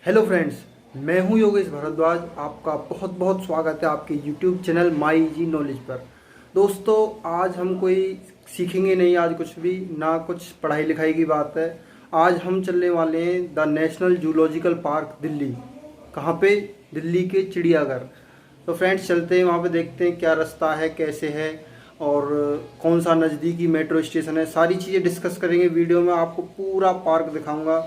Hello friends, मैं हूं योगेश भारद्वाज। आपका बहुत बहुत स्वागत है आपके YouTube channel my G knowledge पर। दोस्तों, आज हम कोई सीखेंगे नहीं, आज कुछ भी ना, कुछ पढ़ाई लिखाई की बात है। आज हम चलने वाले हैं the national zoological park Delhi. कहाँ पे? दिल्ली के चिड़ियाघर। तो फ्रेंड्स, चलते हैं वहाँ पे, देखते हैं क्या रास्ता है, कैसे है और कौन सा नज़दीकी मेट्रो स्टेशन है। सारी चीज़ें डिस्कस करेंगे वीडियो में। आपको पूरा पार्क दिखाऊंगा,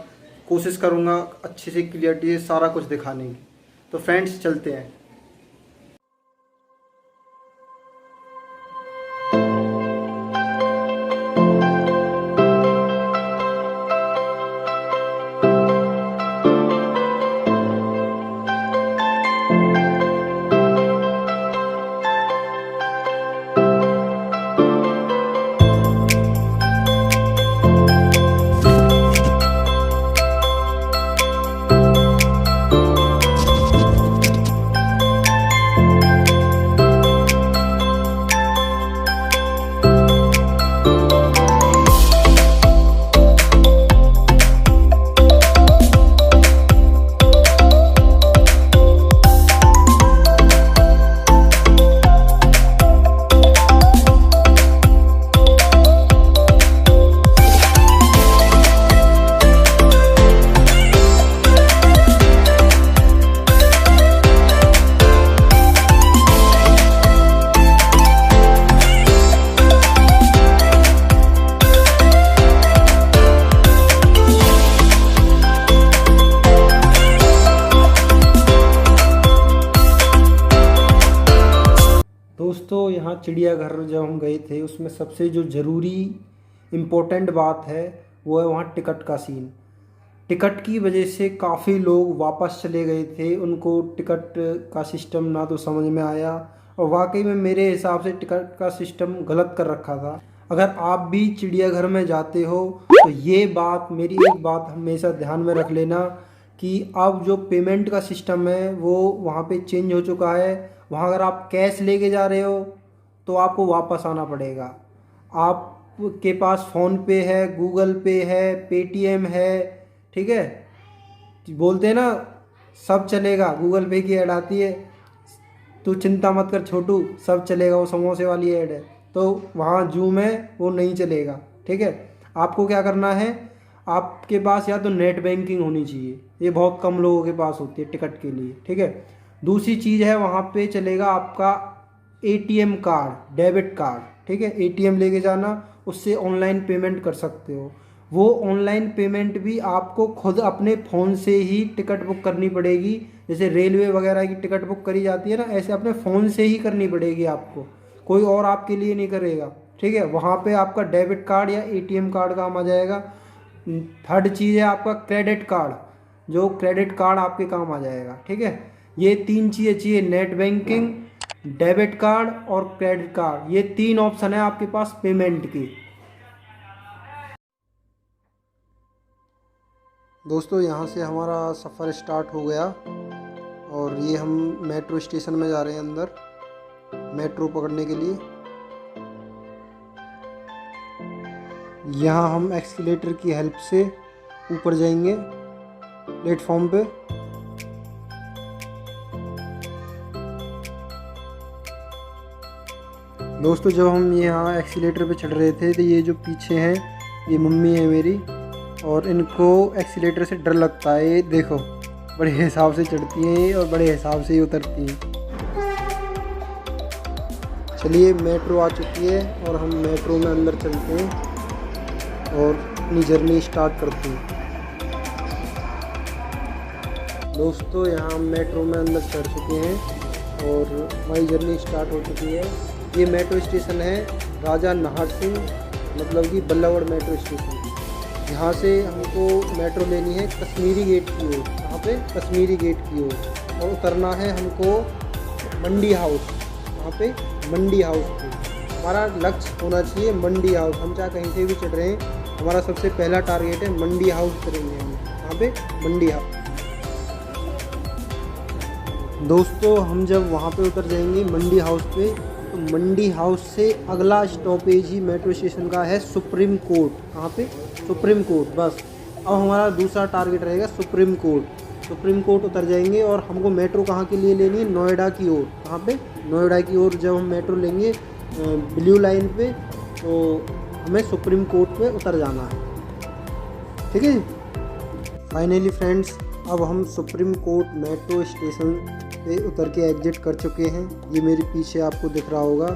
कोशिश करूंगा अच्छे से क्लियरिटी से सारा कुछ दिखाने की। तो फ्रेंड्स, चलते हैं। दोस्तों, यहाँ चिड़ियाघर जब हम गए थे, उसमें सबसे जो ज़रूरी इम्पोर्टेंट बात है वो है वहाँ टिकट का सीन। टिकट की वजह से काफ़ी लोग वापस चले गए थे। उनको टिकट का सिस्टम ना तो समझ में आया, और वाकई में मेरे हिसाब से टिकट का सिस्टम गलत कर रखा था। अगर आप भी चिड़ियाघर में जाते हो तो ये बात, मेरी एक बात हमेशा ध्यान में रख लेना कि अब जो पेमेंट का सिस्टम है वो वहाँ पे चेंज हो चुका है। वहाँ अगर आप कैश लेके जा रहे हो तो आपको वापस आना पड़ेगा। आपके पास फ़ोन पे है, गूगल पे है, पेटीएम है, ठीक है, बोलते हैं ना सब चलेगा। गूगल पे की ऐड आती है, तू चिंता मत कर छोटू, सब चलेगा, वो समोसे वाली ऐड है। तो वहाँ जू में वो नहीं चलेगा, ठीक है। आपको क्या करना है, आपके पास या तो नेट बैंकिंग होनी चाहिए, ये बहुत कम लोगों के पास होती है टिकट के लिए, ठीक है। दूसरी चीज़ है, वहाँ पे चलेगा आपका एटीएम कार्ड, डेबिट कार्ड, ठीक है। एटीएम लेके जाना, उससे ऑनलाइन पेमेंट कर सकते हो। वो ऑनलाइन पेमेंट भी आपको खुद अपने फ़ोन से ही टिकट बुक करनी पड़ेगी। जैसे रेलवे वगैरह की टिकट बुक करी जाती है ना, ऐसे अपने फ़ोन से ही करनी पड़ेगी आपको, कोई और आपके लिए नहीं करेगा, ठीक है। वहाँ पे आपका डेबिट कार्ड या एटीएम कार्ड काम आ जाएगा। थर्ड चीज़ है आपका क्रेडिट कार्ड, जो क्रेडिट कार्ड आपके काम आ जाएगा, ठीक है। ये तीन चीज़ें चाहिए, नेट बैंकिंग, डेबिट कार्ड और क्रेडिट कार्ड। ये तीन ऑप्शन है आपके पास पेमेंट की। दोस्तों, यहाँ से हमारा सफ़र स्टार्ट हो गया और ये हम मेट्रो स्टेशन में जा रहे हैं, अंदर मेट्रो पकड़ने के लिए। यहाँ हम एक्सीलेटर की हेल्प से ऊपर जाएंगे प्लेटफॉर्म पे। दोस्तों, जब हम यहाँ एक्सीलेटर पे चढ़ रहे थे तो ये जो पीछे हैं, ये मम्मी है मेरी, और इनको एक्सीलेटर से डर लगता है। ये देखो, बड़े हिसाब से चढ़ती हैं और बड़े हिसाब से ही उतरती हैं। चलिए, मेट्रो आ चुकी है और हम मेट्रो में अंदर चलते हैं और अपनी जर्नी स्टार्ट करते हैं। दोस्तों, यहाँ हम मेट्रो में अंदर चढ़ चुके हैं और हमारी जर्नी स्टार्ट हो चुकी है। ये मेट्रो स्टेशन है राजा नाहर सिंह, मतलब कि बल्लावड़ मेट्रो स्टेशन। यहाँ से हमको मेट्रो लेनी है कश्मीरी गेट की ओर। यहाँ पे कश्मीरी गेट की ओर, और उतरना है हमको मंडी हाउस। वहाँ पे मंडी हाउस पे हमारा लक्ष्य होना चाहिए, मंडी हाउस। हम चाहे कहीं से भी चढ़ रहे हैं, हमारा सबसे पहला टारगेट है मंडी हाउस करेंगे हम। यहाँ पे मंडी हाउस। दोस्तों, हम जब वहाँ पे उतर जाएंगे मंडी हाउस पे, तो मंडी हाउस से अगला स्टॉपेज ही मेट्रो स्टेशन का है सुप्रीम कोर्ट। कहाँ पे? Supreme court. बस अब हमारा दूसरा टारगेट रहेगा सुप्रीम कोर्ट। सुप्रीम कोर्ट उतर जाएंगे और हमको मेट्रो कहाँ के लिए लेनी है, नोएडा की ओर। कहाँ पे, नोएडा की ओर जब हम मेट्रो लेंगे ब्लू लाइन पे, तो हमें सुप्रीम कोर्ट पे उतर जाना है। ठीक है जी। फाइनली फ्रेंड्स, अब हम सुप्रीम कोर्ट मेट्रो स्टेशन पे उतर के एग्जिट कर चुके हैं। ये मेरे पीछे आपको दिख रहा होगा,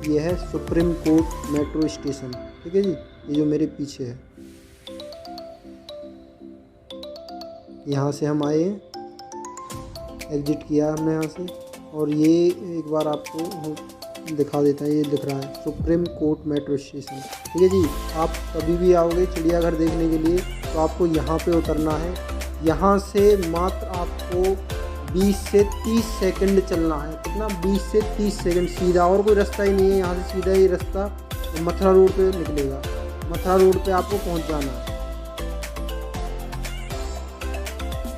ये है सुप्रीम कोर्ट मेट्रो स्टेशन। ठीक है जी, ये जो मेरे पीछे है, यहाँ से हम आए, एग्जिट किया हमने यहाँ से। और ये एक बार आपको दिखा देता है, ये दिख रहा है सुप्रीम कोर्ट मेट्रो स्टेशन। ठीक है जी। आप कभी भी आओगे चिड़ियाघर देखने के लिए तो आपको यहाँ पे उतरना है। यहाँ से मात्र आपको 20 से 30 सेकंड चलना है। कितना, 20 से 30 सेकंड सीधा, और कोई रास्ता ही नहीं है। यहाँ से सीधा ही रास्ता मथुरा रोड पे निकलेगा। मथुरा रोड पे आपको पहुँच जाना है।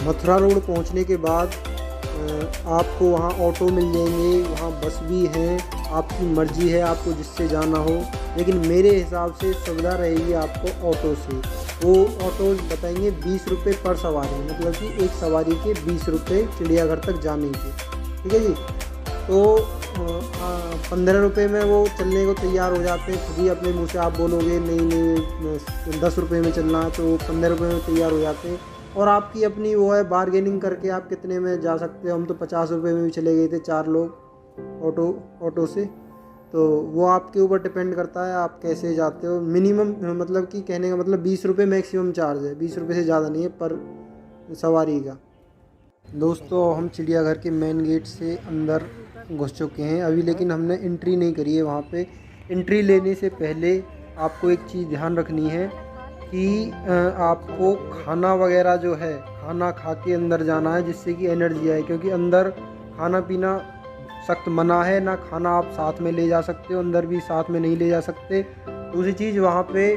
मथुरा रोड पहुँचने के बाद आपको वहाँ ऑटो मिल जाएंगे, वहाँ बस भी हैं, आपकी मर्ज़ी है आपको जिससे जाना हो, लेकिन मेरे हिसाब से सुविधा रहेगी आपको ऑटो से। वो ऑटो बताएंगे 20 रुपये पर सवारी, मतलब कि एक सवारी के 20 रुपये चिड़ियाघर तक जाने के। ठीक है जी। तो 15 रुपये में वो चलने को तैयार हो जाते हैं। खुद ही अपने मुँह से आप बोलोगे नहीं 10 रुपये में चलना है, तो 15 रुपये में तैयार हो जाते हैं। और आपकी अपनी वो है, बारगेनिंग करके आप कितने में जा सकते हो। हम तो 50 रुपये में भी चले गए थे 4 लोग ऑटो से। तो वो आपके ऊपर डिपेंड करता है आप कैसे जाते हो। मिनिमम मतलब कि कहने का मतलब 20 रुपये मैक्सिमम चार्ज है, 20 रुपये से ज़्यादा नहीं है पर सवारी का। दोस्तों, हम चिड़ियाघर के मेन गेट से अंदर घुस चुके हैं अभी, लेकिन हमने एंट्री नहीं करी है। वहाँ पे एंट्री लेने से पहले आपको एक चीज़ ध्यान रखनी है कि आपको खाना वगैरह जो है, खाना खा के अंदर जाना है जिससे कि एनर्जी आए, क्योंकि अंदर खाना पीना सख्त मना है। ना खाना आप साथ में ले जा सकते हो, अंदर भी साथ में नहीं ले जा सकते। दूसरी चीज़, वहाँ पे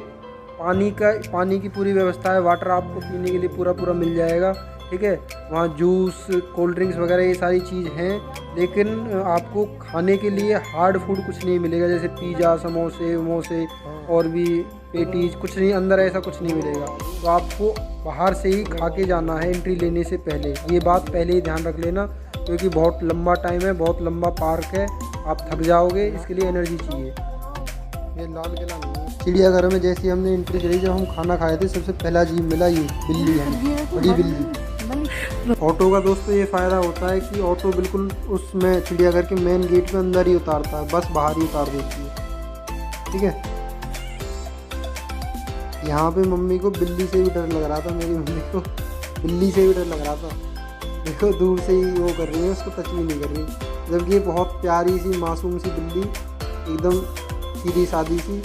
पानी की पूरी व्यवस्था है, वाटर आपको पीने के लिए पूरा मिल जाएगा। ठीक है, वहाँ जूस, कोल्ड ड्रिंक्स वगैरह ये सारी चीज़ हैं, लेकिन आपको खाने के लिए हार्ड फूड कुछ नहीं मिलेगा, जैसे पिज़्ज़ा, समोसे वमोसे और भी पेटीज, कुछ नहीं, अंदर ऐसा कुछ नहीं मिलेगा। तो आपको बाहर से ही खा के जाना है एंट्री लेने से पहले। ये बात पहले ही ध्यान रख लेना, क्योंकि बहुत लंबा टाइम है, बहुत लंबा पार्क है, आप थक जाओगे, इसके लिए एनर्जी चाहिए। ये लाल किला नहीं है। चिड़ियाघर में जैसे ही हमने एंट्री करी, जब हम खाना खाए थे, सबसे पहला जीव मिला ये बिल्ली है, बड़ी बिल्ली। ऑटो का दोस्तों ये फ़ायदा होता है कि ऑटो बिल्कुल उसमें चिड़ियाघर के मेन गेट में अंदर ही उतारता है, बस बाहर ही उतार देती है। ठीक है। यहाँ पे मम्मी को बिल्ली से भी डर लग रहा था, मेरी मम्मी को बिल्ली से भी डर लग रहा था। देखो दूर से ही वो कर रही है, उसको टच भी नहीं कर रही, जबकि ये बहुत प्यारी सी मासूम सी बिल्ली, एकदम सीधी सादी सी,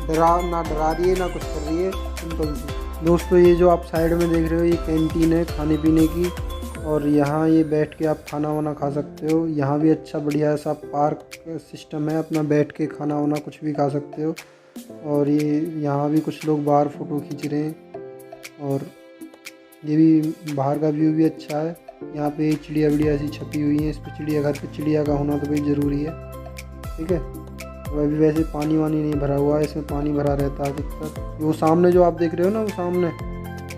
ना डरा रही है ना कुछ कर रही है, सिंपल सी। दोस्तों, ये जो आप साइड में देख रहे हो, ये कैंटीन है खाने पीने की, और यहाँ ये बैठ के आप खाना वाना खा सकते हो। यहाँ भी अच्छा बढ़िया सा पार्क सिस्टम है, अपना बैठ के खाना वाना कुछ भी खा सकते हो। और ये यहाँ भी कुछ लोग बाहर फ़ोटो खींच रहे हैं, और ये भी बाहर का व्यू भी अच्छा है। यहाँ पे चिड़िया विड़िया ऐसी छपी हुई हैं, इस पर चिड़ियाघर पे चिड़िया का होना तो भाई ज़रूरी है। ठीक है। तो अभी वैसे पानी वानी नहीं भरा हुआ है, इसमें पानी भरा रहता है अधिकतर। वो सामने जो आप देख रहे हो ना, वो सामने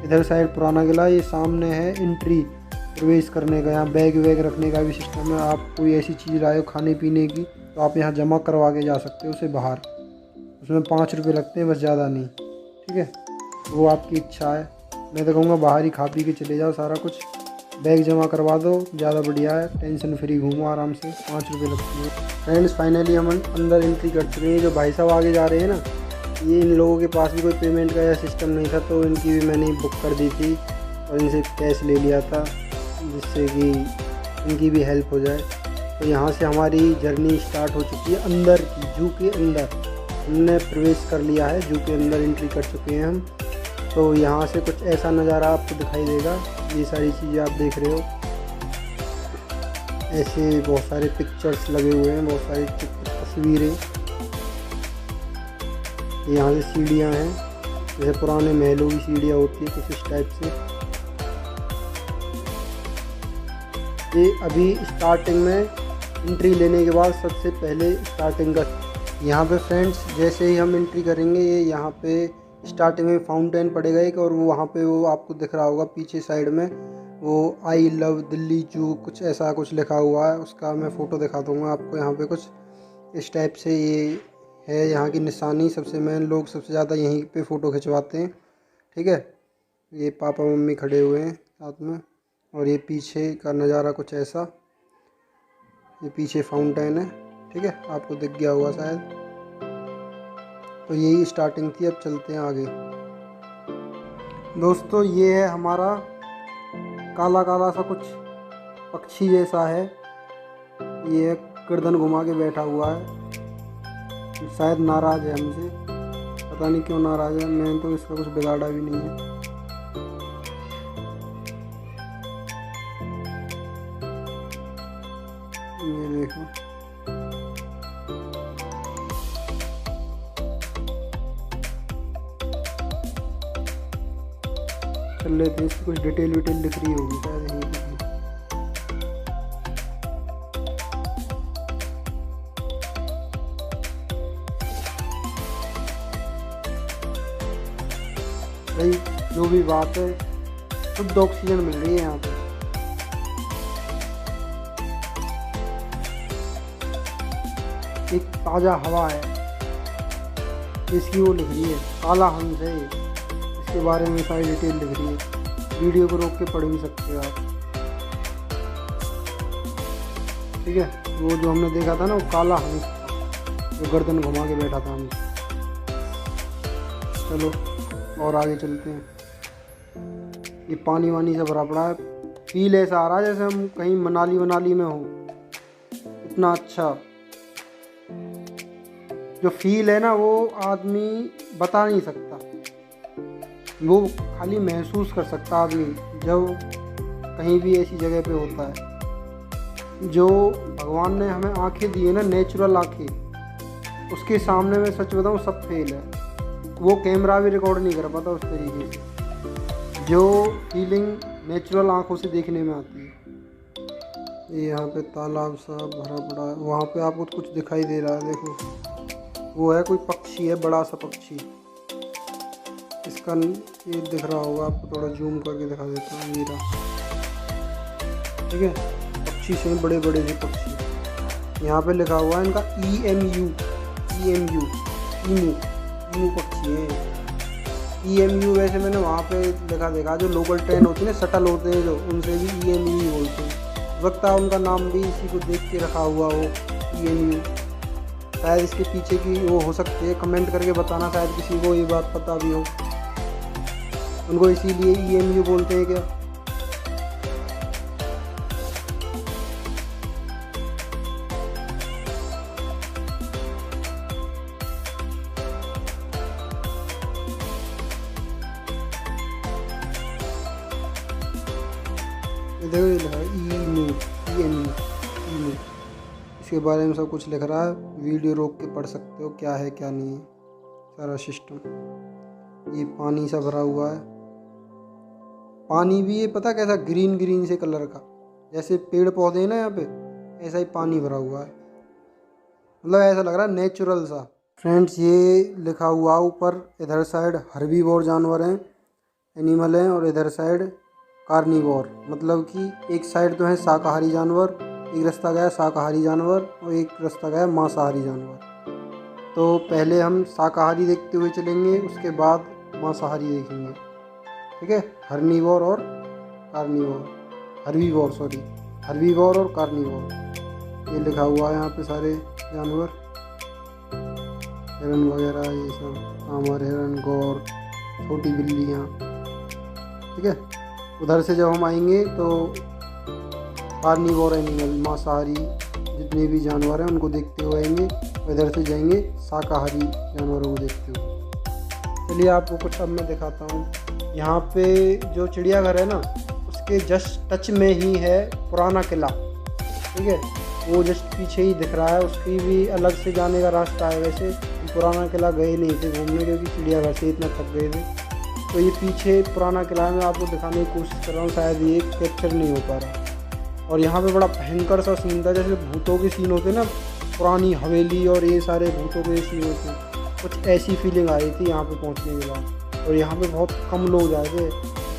इधर साइड पुराना किला, ये सामने है एंट्री प्रवेश करने का। यहाँ बैग वैग रखने का भी सिस्टम है। आप कोई ऐसी चीज़ लाए हो खाने पीने की, तो आप यहाँ जमा करवा के जा सकते हो उसे बाहर। उसमें 5 रुपये लगते हैं, बस ज़्यादा नहीं। ठीक है, वो आपकी इच्छा है। मैं तो कहूँगा बाहर ही खा पी के चले जाओ, सारा कुछ बैग जमा करवा दो, ज़्यादा बढ़िया है। टेंशन फ्री घूमो आराम से, 5 रुपये लगते हैं। फ्रेंड्स, फाइनली हम अंदर एंट्री कर चुके हैं। जो भाई साहब आगे जा रहे हैं ना, ये इन लोगों के पास भी कोई पेमेंट का सिस्टम नहीं था, तो इनकी भी मैंने बुक कर दी थी और इनसे कैश ले लिया था, जिससे कि इनकी भी हेल्प हो जाए। तो यहाँ से हमारी जर्नी स्टार्ट हो चुकी है अंदर की, जू के अंदर हमने प्रवेश कर लिया है। जू के अंदर एंट्री कर चुके हैं हम। तो यहाँ से कुछ ऐसा नज़ारा आपको दिखाई देगा। ये सारी चीज़ें आप देख रहे हो, ऐसे बहुत सारे पिक्चर्स लगे हुए हैं, बहुत सारी तस्वीरें। यहाँ से सीढ़ियाँ हैं, जैसे पुराने महलों की सीढ़ियाँ होती है, कुछ इस टाइप से। ये अभी स्टार्टिंग में एंट्री लेने के बाद सबसे पहले स्टार्टिंग का यहाँ पे फ्रेंड्स, जैसे ही हम एंट्री करेंगे, ये यहाँ पे स्टार्टिंग में फाउंटेन पड़ेगा एक, और वो वहाँ पे वो आपको दिख रहा होगा पीछे साइड में, वो आई लव दिल्ली जू कुछ ऐसा कुछ लिखा हुआ है, उसका मैं फ़ोटो दिखा दूँगा आपको। यहाँ पे कुछ इस टाइप से ये है यहाँ की निशानी। सबसे मेन लोग सबसे ज़्यादा यहीं पे फ़ोटो खिंचवाते हैं, ठीक है। ये पापा मम्मी खड़े हुए हैं साथ में, और ये पीछे का नज़ारा कुछ ऐसा। ये पीछे फाउंटेन है, ठीक है, आपको दिख गया होगा शायद। तो यही स्टार्टिंग थी, अब चलते हैं आगे। दोस्तों ये है हमारा काला काला सा कुछ पक्षी जैसा है। ये गर्दन घुमा के बैठा हुआ है, शायद नाराज़ है हमसे, पता नहीं क्यों नाराज़ है। मैंने तो इसका कुछ बिगाड़ा भी नहीं है। ये देखो, चल लेते हैं। इसकी कुछ डिटेल विटेल लिख रही होगी शायद यहीं पे। भाई जो भी बात है, शुद्ध ऑक्सीजन मिल रही है यहाँ पे। एक ताज़ा हवा है, इसकी वो लिख रही है, काला हंस है, इसके बारे में सारी डिटेल लिख रही है। वीडियो को रोक के पढ़ भी सकते हो आप, ठीक है। वो जो हमने देखा था ना, वो काला हंस था जो गर्दन घुमा के बैठा था हमसे। चलो और आगे चलते हैं। ये पानी वानी से भरा पड़ा है, फील ऐसा आ रहा है जैसे हम कहीं मनाली में हो। इतना अच्छा जो फील है ना, वो आदमी बता नहीं सकता, वो खाली महसूस कर सकता आदमी जब कहीं भी ऐसी जगह पे होता है। जो भगवान ने हमें आंखें दी है ना, नेचुरल आंखें, उसके सामने में सच बताऊँ सब फेल है। वो कैमरा भी रिकॉर्ड नहीं कर पाता उस तरीके से जो फीलिंग नेचुरल आंखों से देखने में आती है। ये यहाँ पे तालाब सा भरा पड़ा है, वहाँ पे आपको कुछ दिखाई दे रहा है, देखो वो है कोई पक्षी है, बड़ा सा पक्षी। इसका ये दिख रहा होगा आपको, थोड़ा जूम करके दिखा देता हूँ। ये रहा, ठीक है, पक्षी से बड़े बड़े से पक्षी। यहाँ पे लिखा हुआ है इनका EMU ईमू पक्षी है। EMU वैसे मैंने वहाँ पे देखा जो लोकल ट्रेन होती है ना, शटल होते हैं जो, उनसे भी EMU ही बोलते हैं। वक्त उनका नाम भी इसी को देख के रखा हुआ हो, EMU। शायद इसके पीछे की वो हो सकती है, कमेंट करके बताना, शायद किसी को ये बात पता भी हो। उनको इसीलिए EMU बोलते हैं क्या? देखो ये लिखा है EMU। इसके बारे में सब कुछ लिख रहा है, वीडियो रोक के पढ़ सकते हो क्या है क्या नहीं है सारा सिस्टम। ये पानी सा भरा हुआ है, पानी भी ये पता कैसा ग्रीन से कलर का, जैसे पेड़ पौधे हैं ना यहाँ पे, ऐसा ही पानी भरा हुआ है। मतलब ऐसा लग रहा है नेचुरल सा। फ्रेंड्स ये लिखा हुआ ऊपर, इधर साइड हर्बीवोर जानवर हैं, एनिमल हैं, और इधर साइड कार्निवोर, मतलब कि एक साइड तो है शाकाहारी जानवर, एक रास्ता गया शाकाहारी जानवर, और एक रास्ता गया मांसाहारी जानवर। तो पहले हम शाकाहारी देखते हुए चलेंगे, उसके बाद मांसाहारी देखेंगे, ठीक है। हर्बीवोर और कार्निवोर, ये लिखा हुआ है यहाँ पे सारे जानवर, हिरन वगैरह, ये सब सांभर, हिरन, गौर, छोटी बिल्लियाँ, ठीक है। उधर से जब हम आएंगे तो कार्निवोर एनिमल, मांसाहारी जितने भी जानवर हैं उनको देखते हुए आएंगे, इधर से जाएंगे शाकाहारी जानवरों को देखते हुए। चलिए आपको कुछ अब मैं दिखाता हूँ। यहाँ पे जो चिड़ियाघर है ना, उसके जस्ट टच में ही है पुराना किला, ठीक है। वो जस्ट पीछे ही दिख रहा है, उसकी भी अलग से जाने का रास्ता है। वैसे पुराना किला गए नहीं थे घूमने, क्योंकि चिड़ियाघर से इतना थक गए थे। तो ये पीछे पुराना किला मैं आपको दिखाने की कोशिश कर रहा हूँ, शायद ये कैप्चर नहीं हो पा रहा। और यहाँ पे बड़ा भयंकर सा सीन था, जैसे भूतों के सीन होते हैं ना, पुरानी हवेली और ये सारे भूतों के सीन होते हैं, कुछ ऐसी फीलिंग आ रही थी यहाँ पे पहुँचने के बाद। और यहाँ पे बहुत कम लोग आए थे,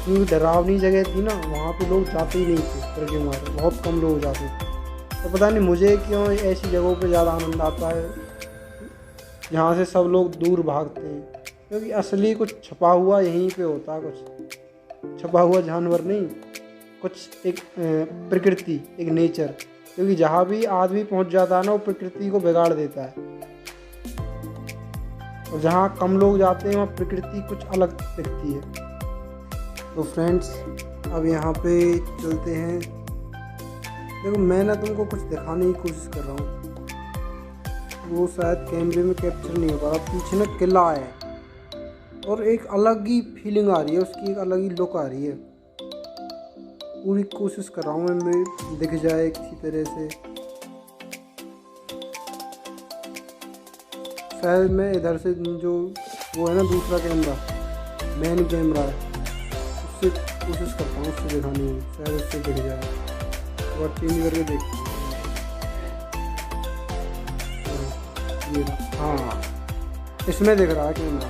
इतनी डरावनी जगह थी ना, वहाँ पे लोग जाते ही नहीं थे डर के मारे, बहुत कम लोग जाते थे। तो पता नहीं मुझे क्यों ऐसी जगहों पे ज़्यादा आनंद आता है जहाँ से सब लोग दूर भागते हैं, क्योंकि असली कुछ छुपा हुआ यहीं पे होता है, कुछ छुपा हुआ जानवर नहीं, कुछ एक प्रकृति, एक नेचर। क्योंकि जहाँ भी आदमी पहुँच जाता है ना, वो प्रकृति को बिगाड़ देता है, और जहाँ कम लोग जाते हैं वहाँ प्रकृति कुछ अलग दिखती है। तो फ्रेंड्स, अब यहाँ पे चलते हैं। देखो मैं ना तुमको कुछ दिखाने की कोशिश कर रहा हूँ, वो शायद कैमरे में कैप्चर नहीं हो पा रहा। पीछे ना किला है और एक अलग ही फीलिंग आ रही है, उसकी एक अलग ही लुक आ रही है। पूरी कोशिश कर रहा हूँ मैं दिख जाए किसी तरह से। शायद मैं इधर से जो वो है ना दूसरा कैमरा, मेन कैमरा है, उससे कोशिश करता हूँ उससे दिखाने की, शायद उससे दिख जाए। और चेंज करके देखते हैं। हाँ, इसमें दिख रहा है कैमरा,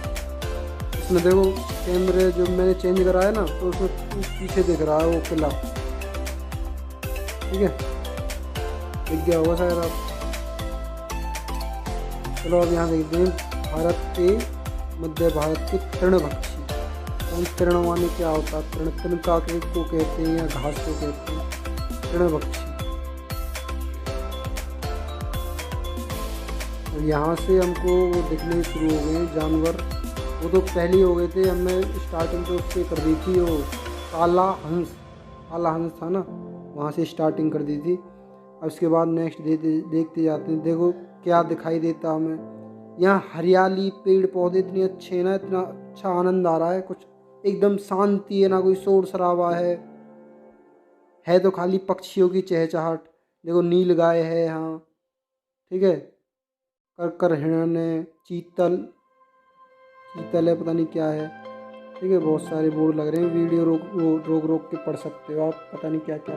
इसमें देखो कैमरे जो मैंने चेंज करा है ना, तो उसमें पीछे दिख रहा है वो किला। ठीक है, दिख गया होगा शायद आप। चलो अब यहाँ देखते हैं, भारत के मध्य भारत के तृणभक्षी। तृण माने क्या होता है? तृण का को कहते हैं या घास को कहते हैं, तृणभक्षी। और यहाँ से हमको वो दिखने शुरू हो गए जानवर। वो तो पहले हो गए थे, हमने स्टार्टिंग तो उससे कर दी थी, वो काला हंस था ना, वहाँ से स्टार्टिंग कर दी थी। अब इसके बाद नेक्स्ट देखते जाते हैं। देखो क्या दिखाई देता हमें यहाँ, हरियाली, पेड़ पौधे इतने अच्छे ना, इतना अच्छा आनंद आ रहा है, कुछ एकदम शांति है, ना कोई शोर शराबा है तो खाली पक्षियों की चहचहाट। देखो नील गाय है यहाँ, ठीक है, कर हिरण है, चीतल है, पता नहीं क्या है। ठीक है, बहुत सारे बोर्ड लग रहे हैं, वीडियो रोक के पढ़ सकते हो आप, पता नहीं क्या क्या,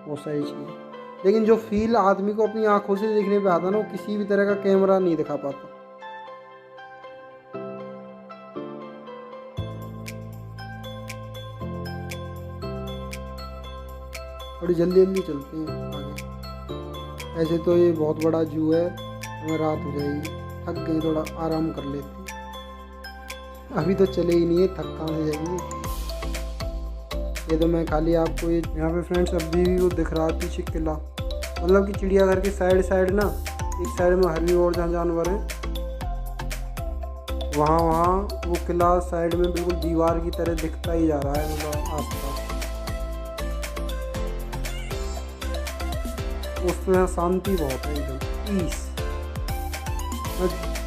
बहुत सारी चीज़ें। लेकिन जो फील आदमी को अपनी आंखों से देखने पे आता ना, वो किसी भी तरह का कैमरा नहीं दिखा पाता। थोड़ी जल्दी चलते हैं आगे। ऐसे तो ये बहुत बड़ा जू है, हमें रात हो जाएगी, थक गई, थोड़ा आराम कर लेते हैं। अभी तो चले ही नहीं है, थक कहाँ से जाएंगे। ये तो मैं खाली आपको ये यहाँ पे फ्रेंड्स अभी भी वो दिख रहा है पीछे किला, मतलब कि चिड़ियाघर के साइड ना, एक साइड में हर्बीवोर जहाँ जानवर हैं, वहाँ वो किला साइड में बिल्कुल दीवार की तरह दिखता ही जा रहा है, मतलब आसपास। उसमें शांति बहुत है, एकदम पीस।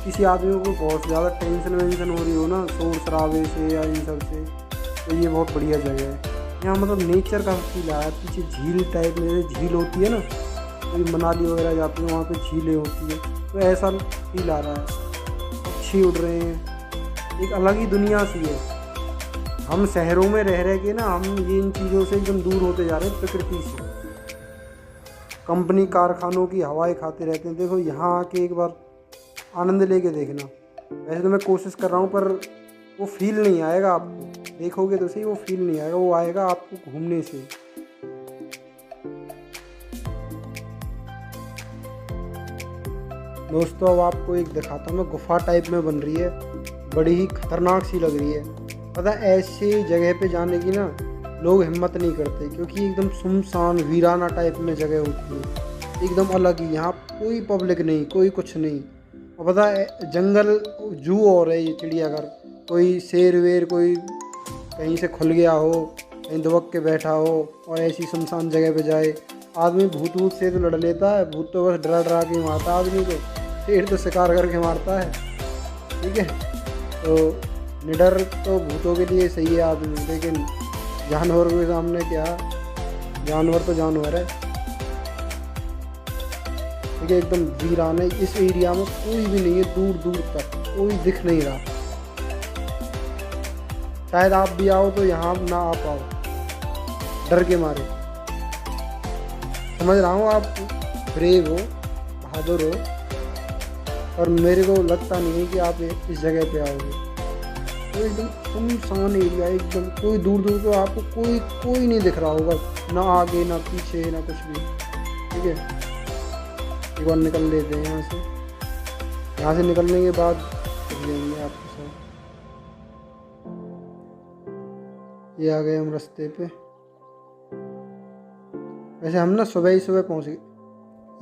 किसी आदमी को बहुत ज़्यादा टेंशन हो रही हो ना, शोर शराबे से या इन सब से, तो ये बहुत बढ़िया जगह है। यहाँ मतलब नेचर का फील आया। पीछे झील टाइप में, जैसे झील होती है ना, कोई मनाली वगैरह जाते हैं वहाँ पे झीलें होती है, तो ऐसा फील आ रहा है। पक्षी उड़ रहे हैं, एक अलग ही दुनिया सी है। हम शहरों में रह के ना, हम ये इन चीज़ों से एकदम दूर होते जा रहे हैं, प्रकृति से। कंपनी कारखानों की हवाएं खाते रहते हैं। देखो यहाँ आके एक बार आनंद लेके देखना। वैसे तो मैं कोशिश कर रहा हूँ, पर वो फील नहीं आएगा आपको, देखोगे तो सही, वो फील नहीं आएगा, वो आएगा आपको घूमने से। दोस्तों अब आपको एक दिखाता हूँ मैं, गुफा टाइप में बन रही है, बड़ी ही खतरनाक सी लग रही है। पता है ऐसी जगह पे जाने की ना लोग हिम्मत नहीं करते, क्योंकि एकदम सुनसान वीराना टाइप में जगह होती है, एकदम अलग ही। यहाँ कोई पब्लिक नहीं, कोई कुछ नहीं। और पता है जंगल जू हो रहा है ये चिड़ियाघर, कोई शेर वेर कोई कहीं से खुल गया हो, कहीं दुबक के बैठा हो, और ऐसी सुनसान जगह पे जाए। आदमी भूत से तो लड़ लेता है, भूत तो बस डरा के मारता है आदमी को, शेर तो शिकार करके मारता है। ठीक है, तो निडर तो भूतों के लिए सही है आदमी, लेकिन जानवर के सामने क्या, जानवर तो जानवर है। ठीक है, एकदम वीरान है। इस एरिया में कोई भी नहीं है, दूर दूर तक कोई दिख नहीं रहा। शायद आप भी आओ तो यहाँ ना आ पाओ, डर के मारे। समझ रहा हूँ आप ब्रेव हो, बहादुर हो, और मेरे को लगता नहीं है कि आप इस जगह पे आओगे। तो एकदम सुनसान एरिया है, एकदम कोई दूर दूर पे आपको कोई नहीं दिख रहा होगा, ना आगे ना पीछे ना कुछ भी। ठीक है, एक बार निकल लेते हैं यहाँ से। यहाँ से निकलने के बाद देख लेंगे आपके साथ। ये आ गए हम रास्ते पे। वैसे हम ना सुबह ही सुबह पहुँच गए।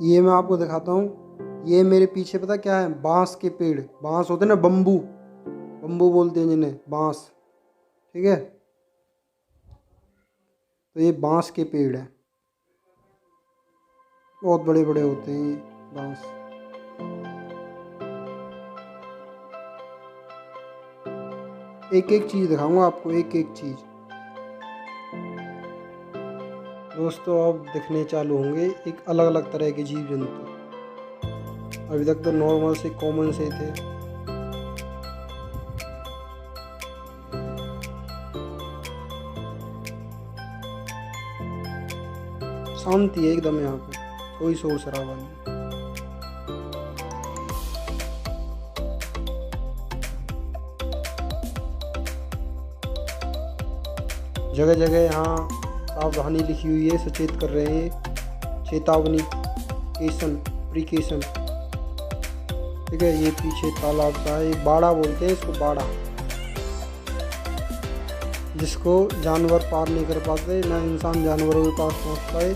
ये मैं आपको दिखाता हूँ, ये मेरे पीछे पता क्या है, बांस के पेड़। बांस होते हैं ना, बम्बू बोलते हैं जिन्हें, बांस। ठीक है, तो ये बांस के पेड़ हैं, बहुत बड़े बड़े होते हैं ये बांस। एक एक चीज़ दिखाऊंगा आपको, एक एक चीज़। दोस्तों अब दिखने चालू होंगे एक अलग अलग तरह के जीव जंतु। अभी तक तो नॉर्मल से कॉमन से थे। शांति है एकदम, यहाँ पे कोई शोर शराबा नहीं। जगह जगह यहाँ सावधानी लिखी हुई है, सचेत कर रहे हैं, चेतावनी, केसन, प्रिकेशन। ठीक है, ये पीछे तालाब सा है, बाड़ा बोलते हैं इसको, बाड़ा, जिसको जानवर पार नहीं कर पाते, ना इंसान जानवरों के पास पहुंच पाए,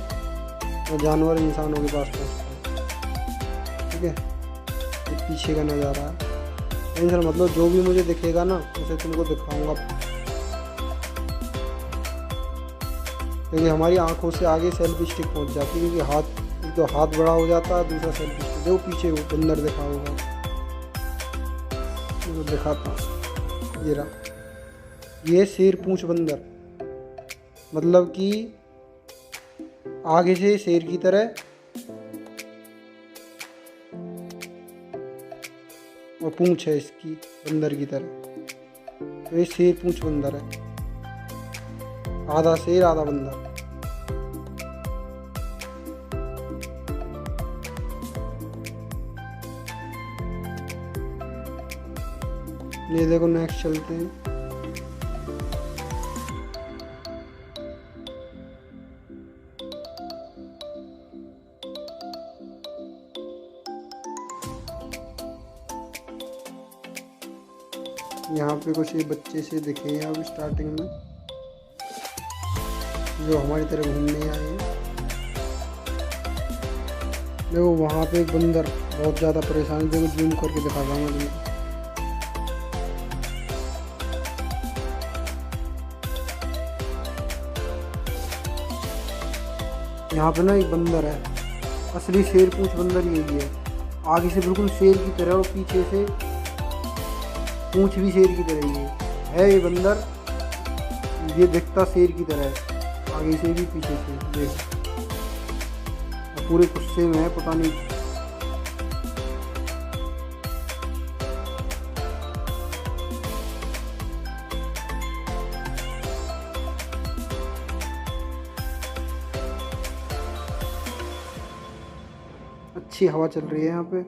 ना जानवर इंसानों के पास पहुंच पाए। ठीक है, ये पीछे का नज़ारा है। टेंशन मतलब जो भी मुझे दिखेगा ना उसे तुमको दिखाऊंगा, क्योंकि हमारी आंखों से आगे सेल्फी स्टिक पहुंच जाती है। क्योंकि हाथ, एक तो हाथ बड़ा हो जाता है, दूसरा सेल्फी स्टिक। जो पीछे वो बंदर दिखा होगा, तो दिखाता हूँ, ये रहा, ये शेर पूंछ बंदर। मतलब कि आगे से शेर की तरह और पूंछ है इसकी बंदर की तरह, तो ये शेर पूंछ बंदर है, आधा शेर आधा बंदर। ये देखो, नेक्स्ट चलते हैं। यहाँ पे कुछ ये बच्चे से दिखे हैं अब स्टार्टिंग में, जो हमारी तरह घूमने आए हैं। देखो वहाँ पे एक बंदर बहुत ज़्यादा परेशान है, देखो जूम करके दिखा रहा हूँ तुमको। यहाँ पे ना एक बंदर है, असली शेर पूंछ बंदर यही है। आगे से बिल्कुल शेर की तरह और पीछे से पूंछ भी शेर की तरह ही है ये बंदर। ये दिखता शेर की तरह है, आगे से भी पीछे से देख, पूरे गुस्से में है, पता नहीं। अच्छी हवा चल रही है यहाँ पे।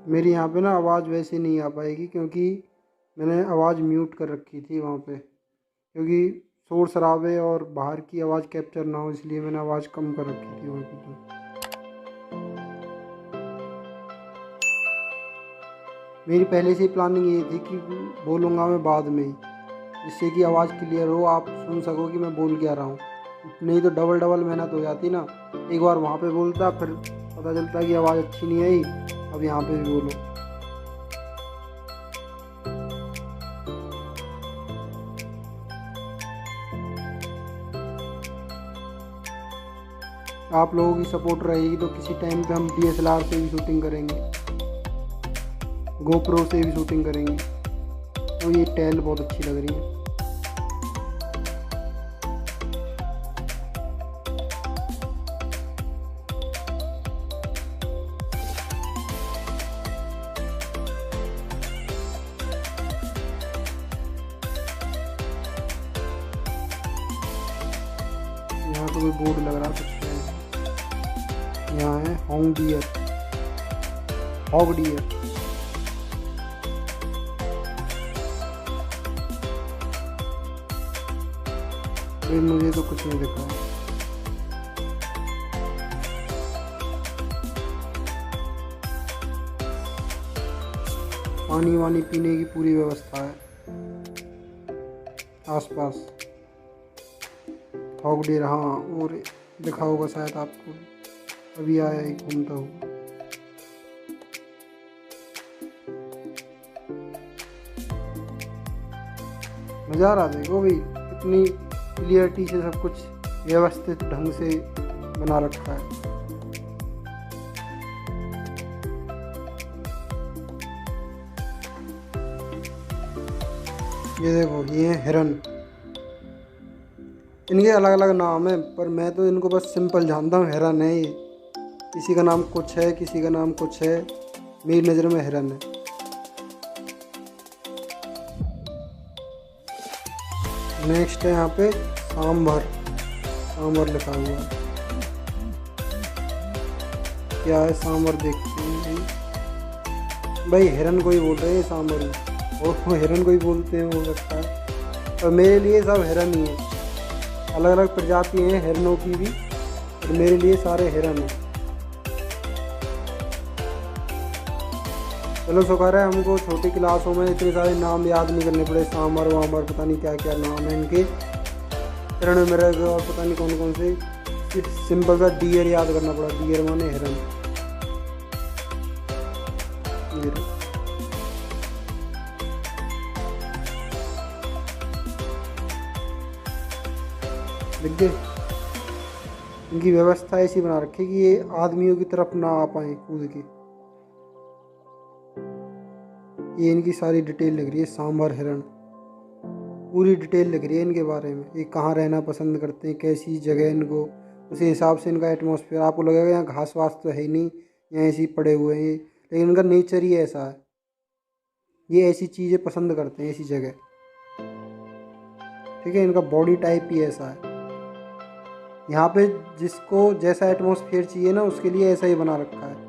मेरी यहाँ पे ना आवाज़ वैसे नहीं आ पाएगी, क्योंकि मैंने आवाज़ म्यूट कर रखी थी वहाँ पे, क्योंकि शोर शराबे और बाहर की आवाज़ कैप्चर ना हो, इसलिए मैंने आवाज़ कम कर रखी थी वहाँ पे। मेरी पहले से ही प्लानिंग ये थी कि बोलूँगा मैं बाद में ही, जिससे कि आवाज़ क्लियर हो, आप सुन सको कि मैं बोल क्या रहा हूँ। नहीं तो डबल मेहनत हो जाती ना, एक बार वहाँ पे बोलता, फिर पता चलता कि आवाज़ अच्छी नहीं आई, अब यहाँ पे भी बोलो। आप लोगों की सपोर्ट रहेगी तो किसी टाइम पे हम DSLR से भी शूटिंग करेंगे, GoPro से भी शूटिंग करेंगे। तो ये टैल बहुत अच्छी लग रही है। तो कोई बोर्ड लग रहा कुछ है। यहाँ है हॉग डियर। मुझे तो कुछ नहीं दिखा। पानी वानी पीने की पूरी व्यवस्था है आसपास। हॉग डियर, हाँ, और दिखा होगा शायद आपको, अभी आया ही घूमता हुआ। नज़ारा देखो भाई, कितनी क्लियरिटी से सब कुछ व्यवस्थित ढंग से बना रखा है। ये देखो, ये है हिरन। इनके अलग अलग नाम है, पर मैं तो इनको बस सिंपल जानता हूँ, हिरन है ये। किसी का नाम कुछ है, किसी का नाम कुछ है, मेरी नज़र में हिरन है। नेक्स्ट है यहाँ पे सांभर लिखा हुआ है। क्या है सांभर, देखते हैं भाई। हिरन को ही बोल रहे हैं सांभर, और हिरन को ही बोलते हैं, हो सकता है। और मेरे लिए सब हिरन ही है। अलग अलग प्रजाति हैं हिरनों की भी, और मेरे लिए सारे हिरन हैं। चलो शुक्र है हमको छोटी क्लासों में इतने सारे नाम याद नहीं करने पड़े। सांभर वामर, पता नहीं क्या क्या नाम है इनके, हिरण मृग, और पता नहीं कौन कौन से। सिंपल सा डियर याद करना पड़ा। डियर माने हिरन। लिख गए। इनकी व्यवस्था ऐसी बना रखी कि ये आदमियों की तरफ ना आ पाए कूद के। ये इनकी सारी डिटेल लिख रही है। सांभर हिरन पूरी डिटेल लिख रही है इनके बारे में। ये कहाँ रहना पसंद करते हैं, कैसी जगह इनको, उसी हिसाब से इनका एटमॉस्फेयर। आपको लगेगा यहाँ घास वास तो है ही नहीं, यहाँ ऐसे ही पड़े हुए हैं, लेकिन इनका नेचर ही ऐसा है। ये ऐसी चीज़ें पसंद करते हैं, ऐसी जगह। ठीक है, इनका बॉडी टाइप ही ऐसा है। यहाँ पे जिसको जैसा एटमॉस्फेयर चाहिए ना, उसके लिए ऐसा ही बना रखा है।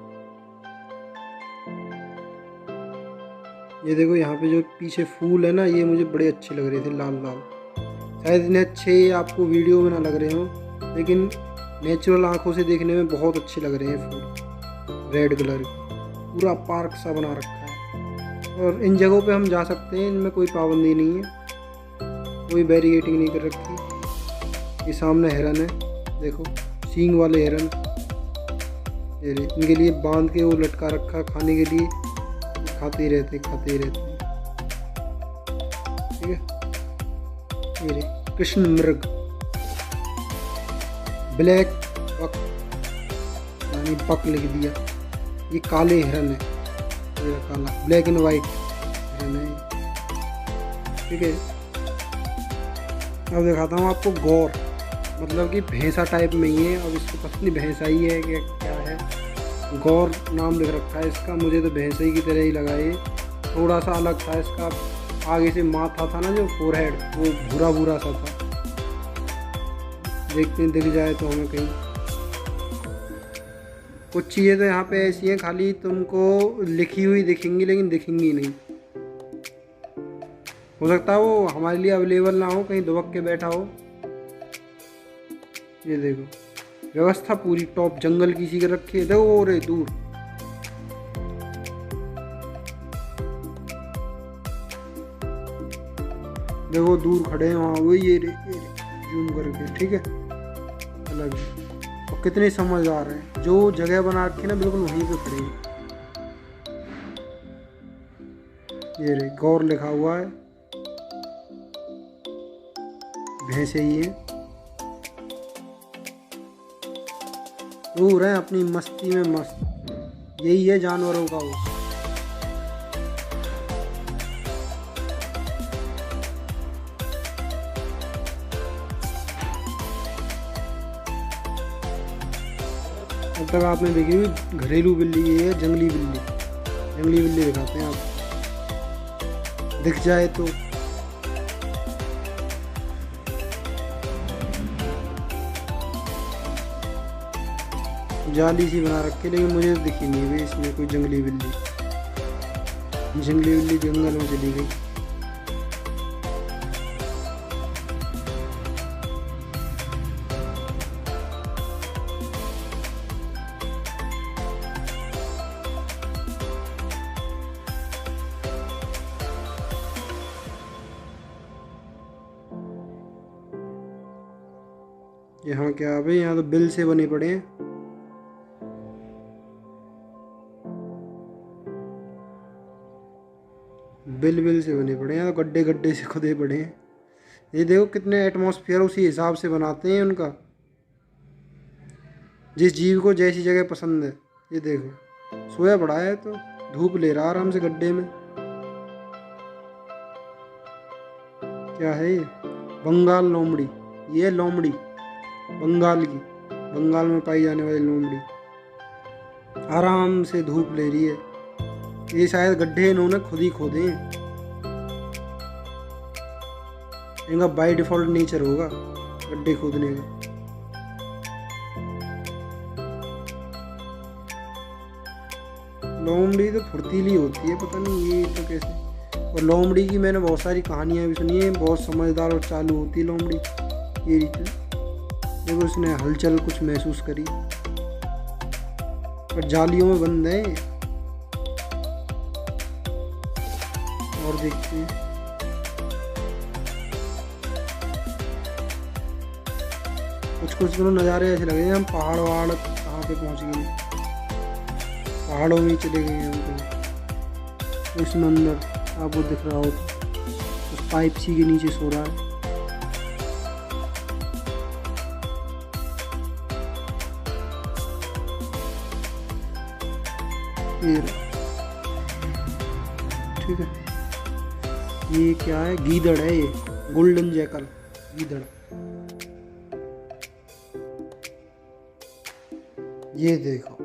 ये देखो, यहाँ पे जो पीछे फूल है ना, ये मुझे बड़े अच्छे लग रहे थे, लाल लाल। शायद इन्हें अच्छे आपको वीडियो में ना लग रहे हों, लेकिन नेचुरल आंखों से देखने में बहुत अच्छे लग रहे हैं फूल। रेड कलर, पूरा पार्क सा बना रखा है। और इन जगहों पे हम जा सकते हैं, इनमें कोई पाबंदी नहीं है, कोई बैरिकेटिंग नहीं कर रखी। ये सामने हिरन है, देखो, सींग वाले हिरन। ये इनके लिए बांध के वो लटका रखा खाने के लिए, खाते ही रहते। ठीक है, ये कृष्ण मृग, ब्लैक बक, यानी बक लिख दिया। ये काले हिरन है, ये काला, ब्लैक एंड वाइट हिरन है। ठीक है, अब दिखाता हूँ आपको गौर, मतलब कि भैंसा टाइप में ही है। अब इसको पता नहीं भैंसा ही है कि क्या है। गौर नाम लिख रखा है इसका। मुझे तो भैंसे की तरह ही लगा। ये थोड़ा सा अलग था इसका, आगे से माथा था ना जो फोरहेड, वो भूरा भूरा सा था। देखते हैं दिख जाए तो हमें कहीं। कुछ चीज़ें तो यहाँ पे ऐसी हैं, खाली तुमको लिखी हुई दिखेंगी, लेकिन दिखेंगी नहीं। हो सकता है वो हमारे लिए अवेलेबल ना हो, कहीं दुबक के बैठा हो। ये देखो, व्यवस्था पूरी टॉप जंगल की सी रखी है। देखो रे दूर, देखो दूर खड़े हैं वहाँ, वो ये जूम करके। ठीक है, अलग है। और कितने समझदार हैं, जो जगह बना रखी है ना, बिल्कुल वहीं पे खड़े हैं। ये रे गौर लिखा हुआ है, भैंसे ही है। दूर है अपनी मस्ती में मस्त। यही है जानवरों का वो। अब तक आपने देखी हुई घरेलू बिल्ली, ये है जंगली बिल्ली। जंगली बिल्ली दिखाते हैं आप, दिख जाए तो। जाली सी बना रखी, लेकिन मुझे दिखी नहीं भाई इसमें कोई जंगली बिल्ली। जंगली बिल्ली जंगल में चली गई। यहाँ क्या है भाई, यहाँ तो बिल से बने पड़े हैं। बिल से बने पड़े हैं, तो गड्ढे गड्ढे से खुदे पड़े हैं। ये देखो कितने एटमॉस्फेयर उसी हिसाब से बनाते हैं उनका, जिस जीव को जैसी जगह पसंद है। ये देखो सोया पड़ा है तो धूप ले रहा आराम से गड्ढे में। क्या है ये? बंगाल लोमड़ी। ये लोमड़ी बंगाल की, बंगाल में पाई जाने वाली लोमड़ी आराम से धूप ले रही है। ये शायद गड्ढे इन्होंने खुद ही खोदे हैं। इनका बाय डिफॉल्ट नेचर होगा गड्ढे खोदने का। लोमड़ी तो फुर्तीली होती है, पता नहीं ये तो कैसे। और लोमड़ी की मैंने बहुत सारी कहानियां भी सुनी है, बहुत समझदार और चालू होती है लोमड़ी। ये देखो उसने हलचल कुछ महसूस करी, पर जालियों में बंद है। और देखते हैं कुछ तो नज़ारे ऐसे लगे हम पहाड़ वहाड़ कहाँ पे पहुँच गए, पहाड़ों में चले गए हम तो। इसमें अंदर आपको दिख रहा हो तो उस पाइप सी के नीचे सो रहा है। ठीक है, ये क्या है? गीदड़ है, ये गोल्डन जैकल गीदड़। ये देखो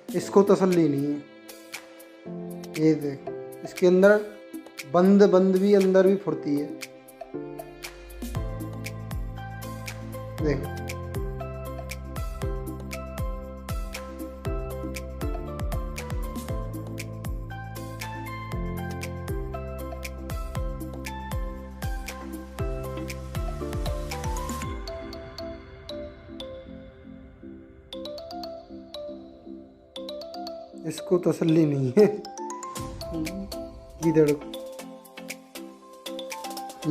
इसको तसल्ली नहीं है। ये देखो इसके अंदर बंद भी अंदर भी फुर्ती है। देखो इसको तसल्ली नहीं है गीदड़ को।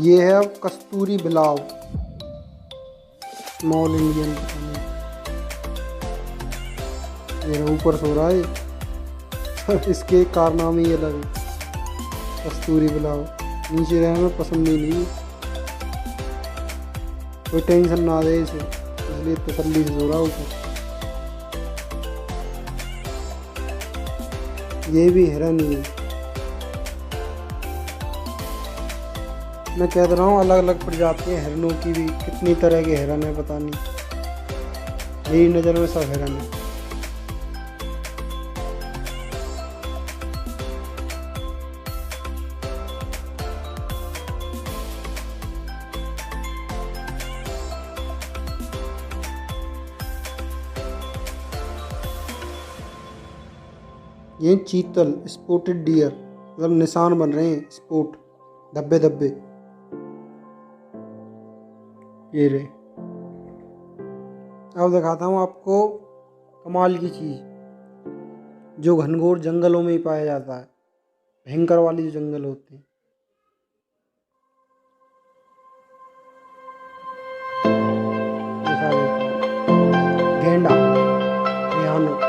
ये है अब कस्तूरी बिलाव, स्मॉल इंडियन। ये ऊपर सो रहा है, इसके कारनामे ये अलग है। कस्तूरी बिलाव नीचे रहने में पसंद ही नहीं, कोई टेंशन ना दे इसे, इसलिए तसल्ली से सो रहा ऊपर। ये भी हिरन ही है। मैं कह रहा हूँ अलग अलग प्रजातियाँ हिरनों की भी, कितनी तरह के हिरन है पता नहीं। मेरी नज़र में सब हिरन है। ये चीतल स्पॉटेड डियर, मतलब निशान बन रहे हैं, स्पॉट धब्बे धब्बे। ये रे, अब दिखाता हूँ आपको कमाल की चीज़ जो घनघोर जंगलों में ही पाया जाता है, भयंकर वाली जो जंगल होते हैं। गेंडा, रिहानो,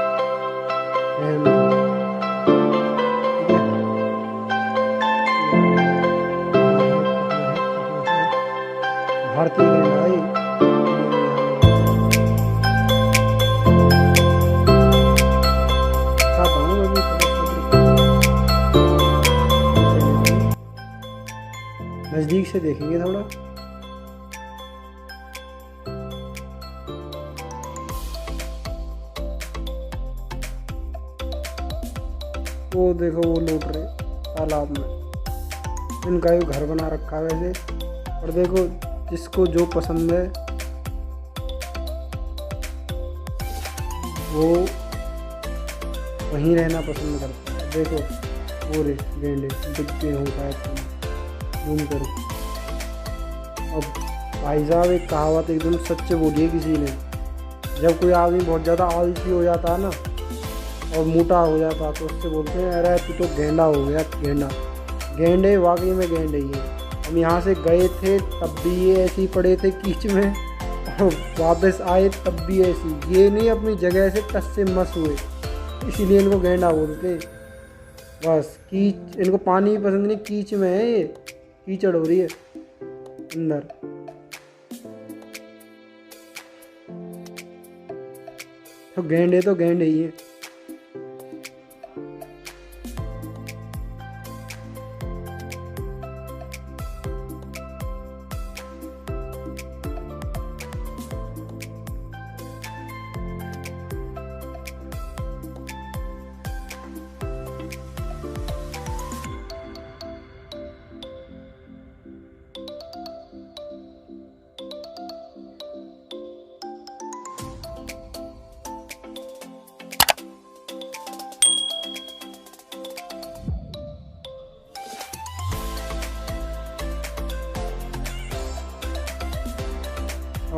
भारतीय गेंडा है। नजदीक से देखेंगे थोड़ा। वो देखो वो लौट रहे तालाब में। इनका ही घर बना रखा है वैसे। और देखो जिसको जो पसंद है वो वहीं रहना पसंद करता है। देखो वो रे गेंडे दिखते हो शायद घूम कर। अब भाई साहब एक कहावत एकदम सच बोली है किसी ने, जब कोई आदमी बहुत ज़्यादा आलसी हो जाता है ना और मोटा हो जाता तो उससे बोलते हैं अरे तू तो गेंडा हो गया गेंडा। गेंडे वाकई में गेंडे ही है। हम यहाँ से गए थे तब भी ये ऐसे ही पड़े थे कीच में, और वापस आए तब भी ऐसी, ये नहीं अपनी जगह से टस से मस हुए, इसीलिए इनको गेंडा बोलते। बस कीच, इनको पानी पसंद नहीं, कीच में है ये, कीचड़ हो रही है अंदर। तो गेंडे ही हैं।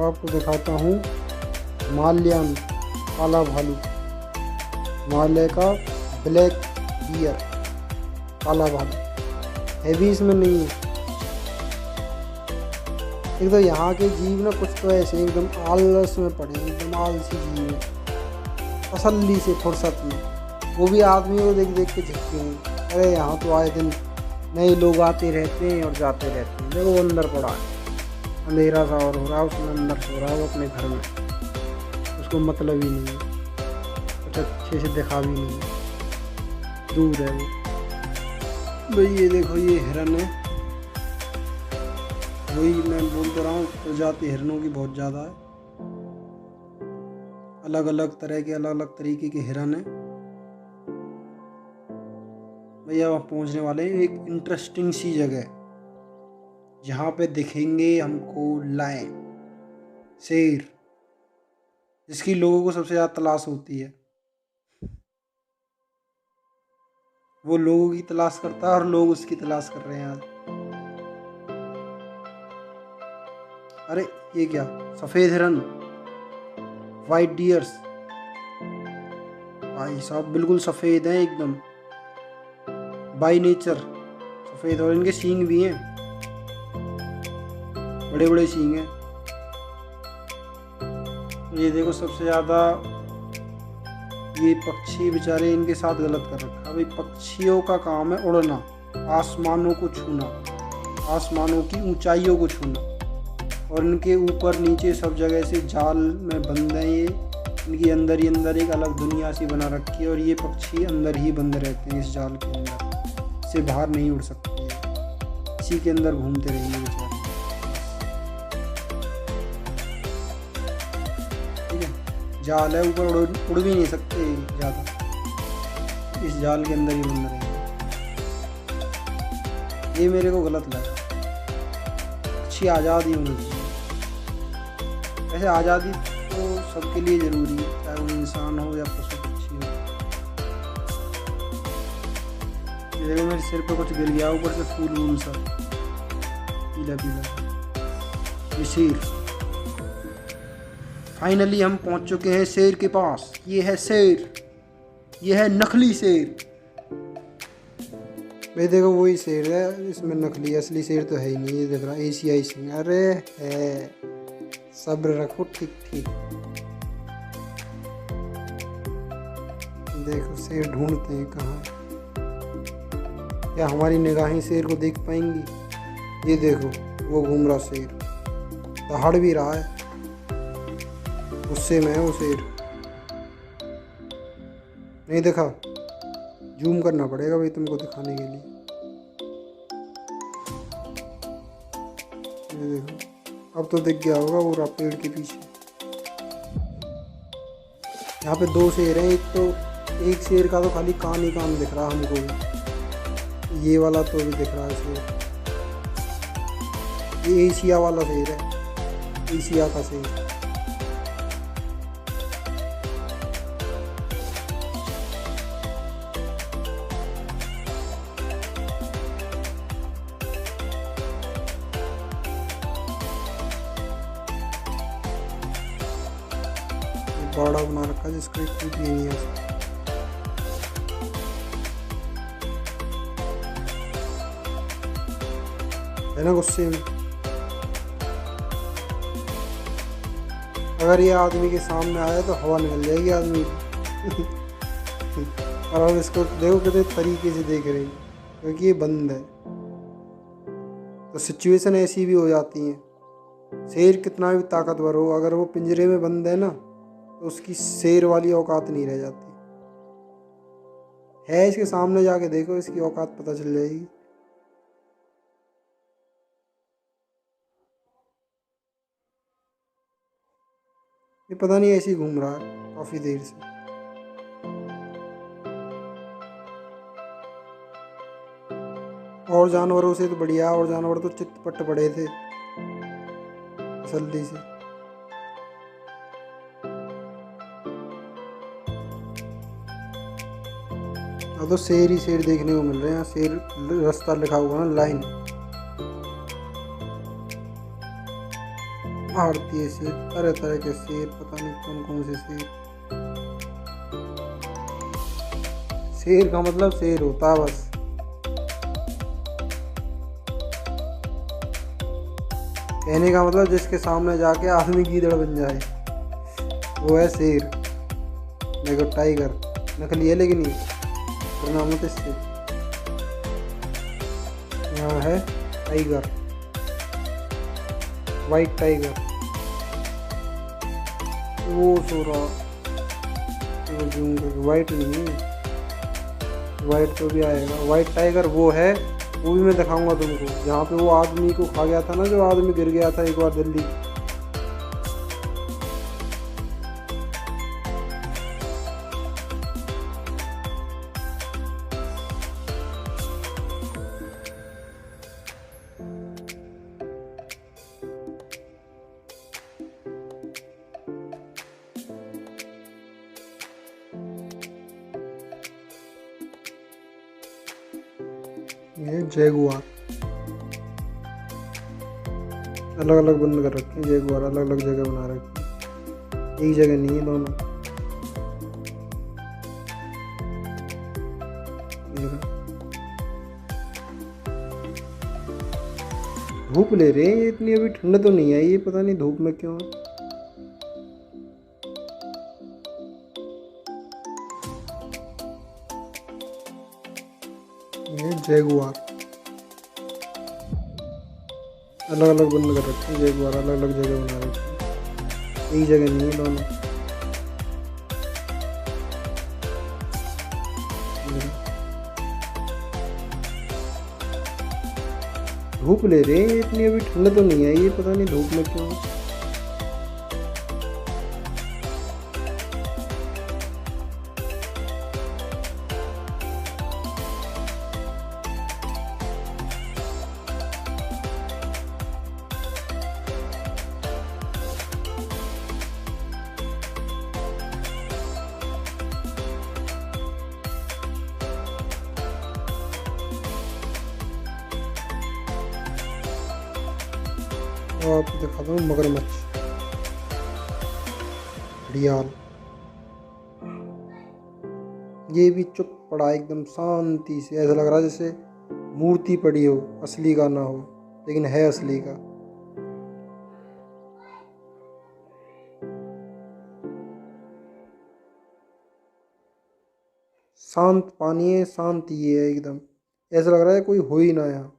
आपको दिखाता हूँ हिमालयन काला भालू, हिमालय का ब्लैक बियर काला भालू। हैवी इसमें नहीं है। एक तो यहाँ के जीव ना कुछ तो ऐसे एकदम आलस में पड़े, एकदम आलसी जीव है, तसल्ली से फुर्सत में, वो भी आदमी को देख देख के झटके हैं। अरे यहाँ तो आए दिन नए लोग आते रहते हैं और जाते रहते हैं। देखो वो अंदर पड़ा है, अंधेरा सा और हो रहा है, उसमें अंदर सो रहा है वो अपने घर में, उसको मतलब ही नहीं है, कुछ अच्छे से दिखा भी नहीं है, दूर है वो। भाई ये देखो ये हिरन है, वही मैं बोलते रहा हूँ, प्रजाति हिरनों की बहुत ज़्यादा है, अलग अलग तरह के अलग अलग तरीके के हिरन है। भैया वहाँ पहुँचने वाले हैं एक इंटरेस्टिंग सी जगह, जहाँ पे दिखेंगे हमको लायन, शेर, जिसकी लोगों को सबसे ज़्यादा तलाश होती है। वो लोगों की तलाश करता है और लोग उसकी तलाश कर रहे हैं आज। अरे ये क्या, सफ़ेद हिरन, वाइट डियर्स, भाई साहब बिल्कुल सफ़ेद हैं एकदम, बाई नेचर सफ़ेद, और इनके सींग भी हैं, बड़े बड़े सींग हैं। ये देखो सबसे ज़्यादा ये पक्षी बेचारे, इनके साथ गलत कर रखा है। भाई पक्षियों का काम है उड़ना, आसमानों को छूना, आसमानों की ऊंचाइयों को छूना, और इनके ऊपर नीचे सब जगह से जाल में बंद हैं ये, इनकी अंदर ही अंदर एक अलग दुनिया सी बना रखी है, और ये पक्षी अंदर ही बंद रहते हैं इस जाल के अंदर, इससे बाहर नहीं उड़ सकते, इसी के अंदर घूमते रहेंगे बेचारे। जाल है, ऊपर उड़ भी नहीं सकते ज़्यादा, इस जाल के अंदर ही बंद रहेंगे। ये मेरे को गलत लगा, अच्छी आज़ादी होनी चाहिए। वैसे आज़ादी तो सबके लिए ज़रूरी है, चाहे वो इंसान हो या पशु पक्षी हो। ये देखो मेरे सिर पे कुछ गिर गया, ऊपर से फूल वूल सा पीला पीला। ये शेर, फाइनली हम पहुंच चुके हैं शेर के पास। ये है शेर, ये है नकली शेर। भाई देखो वही शेर है, इसमें नकली, असली शेर तो है ही नहीं। ये देख रहा एशियाई सिंह, अरे है, सब्र रखो, ठीक ठीक। देखो शेर ढूंढते हैं कहाँ, क्या हमारी निगाहें शेर को देख पाएंगी? ये देखो वो घूम रहा शेर, दहाड़ भी रहा है, गुस्से में है वो शेर। नहीं देखा, जूम करना पड़ेगा भाई तुमको दिखाने के लिए। ये देखो अब तो दिख गया होगा वो पेड़ के पीछे। यहाँ पे दो शेर हैं, एक शेर का तो खाली कान ही कान दिख रहा हमको, ये वाला तो भी दिख रहा है शेर। ये एशिया वाला शेर है, एशिया का शेर। बाड़ा बना रखा है जिसको टूट भी नहीं है। है ना गुस्से में। अगर ये आदमी के सामने आया तो हवा निकल जाएगी आदमी की। और अब इसको देखो कितने तरीके से देख रहे हैं क्योंकि ये बंद है। तो सिचुएशन ऐसी भी हो जाती है। शेर कितना भी ताकतवर हो, अगर वो पिंजरे में बंद है ना तो उसकी शेर वाली औकात नहीं रह जाती है। इसके सामने जाके देखो, इसकी औकात पता चल जाएगी। ये पता नहीं ऐसे ही घूम रहा है काफी देर से। और जानवरों से तो बढ़िया, और जानवर तो चित्त पड़े थे जल्दी से। अब तो शेर ही शेर देखने को मिल रहे हैं। शेर रास्ता लिखा हुआ ना, लाइन। भारतीय शेर, तरह तरह के शेर, पता नहीं कौन कौन से शेर। शेर का मतलब शेर होता है बस। कहने का मतलब जिसके सामने जाके आदमी गीदड़ बन जाए वो है शेर। देखो टाइगर नकली है लेकिन ये नामत इससे। यहाँ है टाइगर, वाइट टाइगर। वो सो रहा, वाइट नहीं है, वाइट तो भी आएगा। वाइट टाइगर वो है, वो भी मैं दिखाऊंगा तुमको। जहाँ पे वो आदमी को खा गया था ना, जो आदमी गिर गया था एक बार दिल्ली। ये जैगुआर अलग अलग बंद कर रखे हैं। जैगुआर अलग अलग जगह बना रखी है, एक जगह नहीं है दोनों। धूप ले रहे हैं इतनी, अभी ठंड तो नहीं आई, ये पता नहीं धूप में क्यों है। ये जैगुआर अलग अलग बंद कर रखे हैं। जैगुआर अलग अलग जगह बना रखे हैं, एक जगह नहीं है दोनों। धूप ले रहे हैं इतनी, अभी ठंड तो नहीं आई, ये पता नहीं धूप में क्यों है। तो आपको दिखाता हूँ मगरमच्छ, घड़ियाल। ये भी चुप पड़ा एकदम शांति से, ऐसा लग रहा है जैसे मूर्ति पड़ी हो, असली का ना हो, लेकिन है असली का। शांत पानी है, शांति है एकदम, ऐसा लग रहा है कोई हो ही ना यहाँ।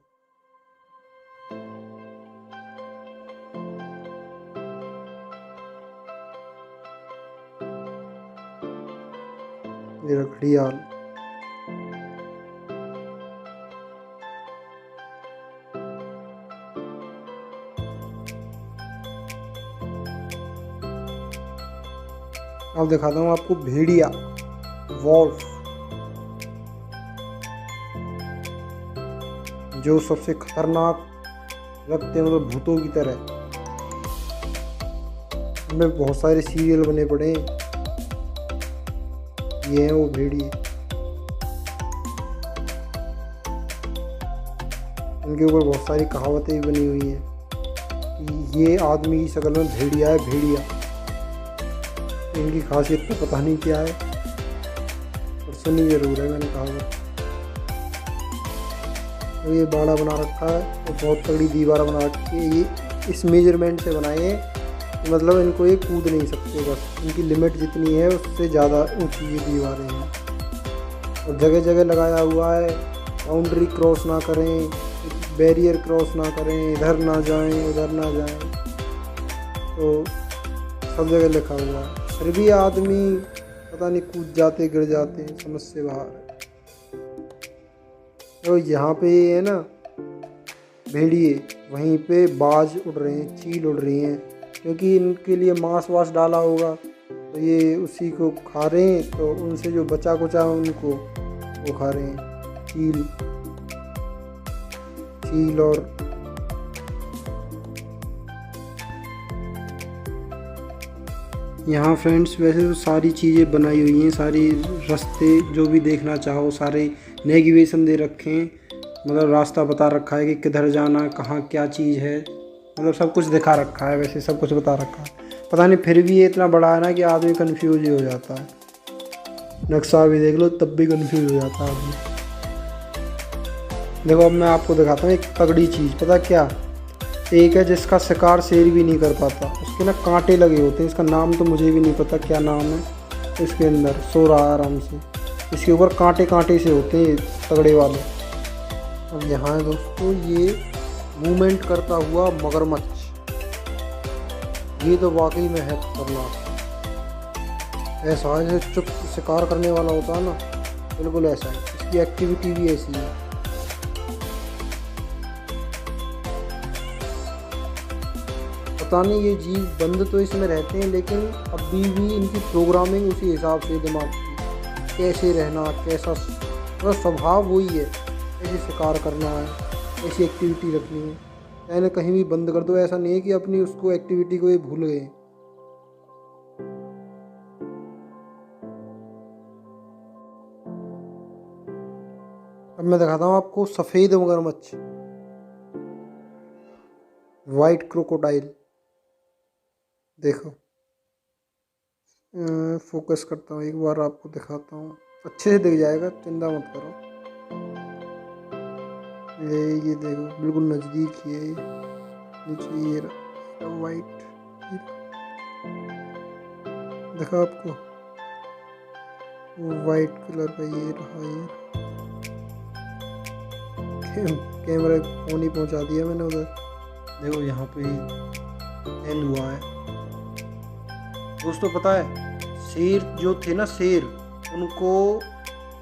ये घड़ियाल अब दिखाता हूँ आपको भेड़िया, वॉल्फ, जो सबसे खतरनाक लगते हैं, मतलब भूतों की तरह। इनमें बहुत सारे सीरियल बने पड़े हैं। ये है वो भेड़िए, उनके ऊपर बहुत सारी कहावतें भी बनी हुई हैं। ये आदमी की शक्ल में भेड़िया है, भेड़िया। इनकी खासियत तो पता नहीं क्या है, और सुनी जरूर है मैंने कहा। तो ये बाड़ा बना रखा है और बहुत तगड़ी दीवार बना रखी है। ये इस मेजरमेंट से बनाए हैं, मतलब इनको ये कूद नहीं सकते, बस इनकी लिमिट जितनी है उससे ज़्यादा ऊंची ये दीवारें हैं। और जगह जगह लगाया हुआ है बाउंड्री क्रॉस ना करें, बैरियर क्रॉस ना करें, इधर ना जाएं उधर ना जाएं, तो सब जगह लिखा हुआ है। फिर भी आदमी पता नहीं कूद जाते गिर जाते हैं, समझ से बाहर है। तो यहाँ पे ये है ना भेड़िए, वहीं पे बाज उड़ रहे हैं, चील उड़ रही हैं, क्योंकि इनके लिए मांस वास डाला होगा तो ये उसी को खा रहे हैं। तो उनसे जो बचा कुचा उनको वो खा रहे हैं, चील और यहाँ फ्रेंड्स वैसे तो सारी चीज़ें बनाई हुई हैं, सारी रास्ते जो भी देखना चाहो सारे नेविगेशन दे रखे हैं, मतलब रास्ता बता रखा है कि किधर जाना, कहाँ क्या चीज़ है, मतलब सब कुछ दिखा रखा है, वैसे सब कुछ बता रखा है। पता नहीं फिर भी ये इतना बड़ा है ना कि आदमी कंफ्यूज ही हो जाता है। नक्शा भी देख लो तब भी कंफ्यूज हो जाता है आदमी। देखो अब मैं आपको दिखाता हूँ एक तगड़ी चीज़, पता क्या, एक है जिसका शिकार शेर भी नहीं कर पाता, उसके ना कांटे लगे होते हैं, इसका नाम तो मुझे भी नहीं पता क्या नाम है। इसके अंदर सो रहा है आराम से, इसके ऊपर कांटे कांटे से होते हैं तगड़े वाले। अब यहाँ है दोस्तों ये मूवमेंट करता हुआ मगरमच्छ, ये तो वाकई में है खतरनाक। ऐसा है जैसे चुप शिकार करने वाला होता है ना, बिल्कुल ऐसा है, इसकी एक्टिविटी भी ऐसी है। पता नहीं ये जीव बंद तो इसमें रहते हैं, लेकिन अभी भी इनकी प्रोग्रामिंग उसी हिसाब से दिमाग की, कैसे रहना, कैसा मतलब स्वभाव वही है, ऐसे शिकार करना है, ऐसी एक्टिविटी रखनी है। मैंने कहीं भी बंद कर दो, ऐसा नहीं है कि अपनी उसको एक्टिविटी को ये भूल गए। अब मैं दिखाता हूँ आपको सफ़ेद मगरमच्छ, वाइट क्रोकोडाइल। देखो फोकस करता हूँ एक बार, आपको दिखाता हूँ, अच्छे से दिख जाएगा, चिंता मत करो। ये देखो बिल्कुल नज़दीक ही है, नीचे ये वाइट देखा आपको, वाइट कलर का ये रहा, ये कैमरा फोन ही पहुंचा दिया मैंने उधर। देखो यहाँ पे एंड हुआ है दोस्तों। पता है शेर जो थे ना, शेर उनको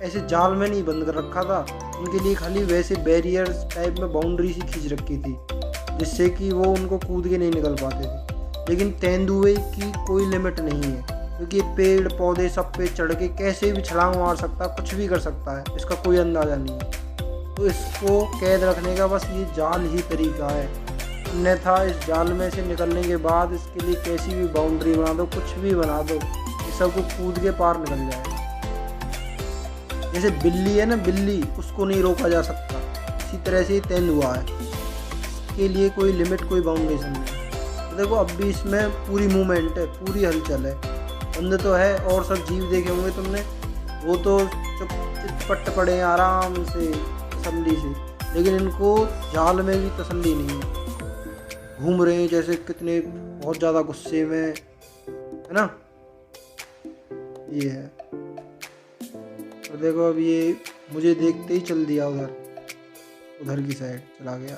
ऐसे जाल में नहीं बंद कर रखा था, उनके लिए खाली वैसे बैरियर टाइप में बाउंड्री सी खींच रखी थी, जिससे कि वो उनको कूद के नहीं निकल पाते थे। लेकिन तेंदुए की कोई लिमिट नहीं है, क्योंकि पेड़ पौधे सब पे चढ़ के कैसे भी छलांग मार सकता है, कुछ भी कर सकता है, इसका कोई अंदाज़ा नहीं है। तो इसको कैद रखने का बस ये जाल ही तरीका है, अन्यथा इस जाल में से निकलने के बाद इसके लिए कैसी भी बाउंड्री बना दो, कुछ भी बना दो, ये सबको कूद के पार निकल जाएगा। जैसे बिल्ली है ना, बिल्ली, उसको नहीं रोका जा सकता, इसी तरह से तेंदुआ है, इसके लिए कोई लिमिट कोई बाउंडेशन नहीं। तो देखो अब भी इसमें पूरी मूवमेंट है, पूरी हलचल है। बंद तो है, और सब जीव देखे होंगे तुमने, वो तो चितपट पड़े हैं आराम से तसल्ली से, लेकिन इनको जाल में भी तसल्ली नहीं है, घूम रहे हैं जैसे कितने बहुत ज़्यादा गुस्से में, है ना। ये है, और देखो अब ये मुझे देखते ही चल दिया, उधर की साइड चला गया।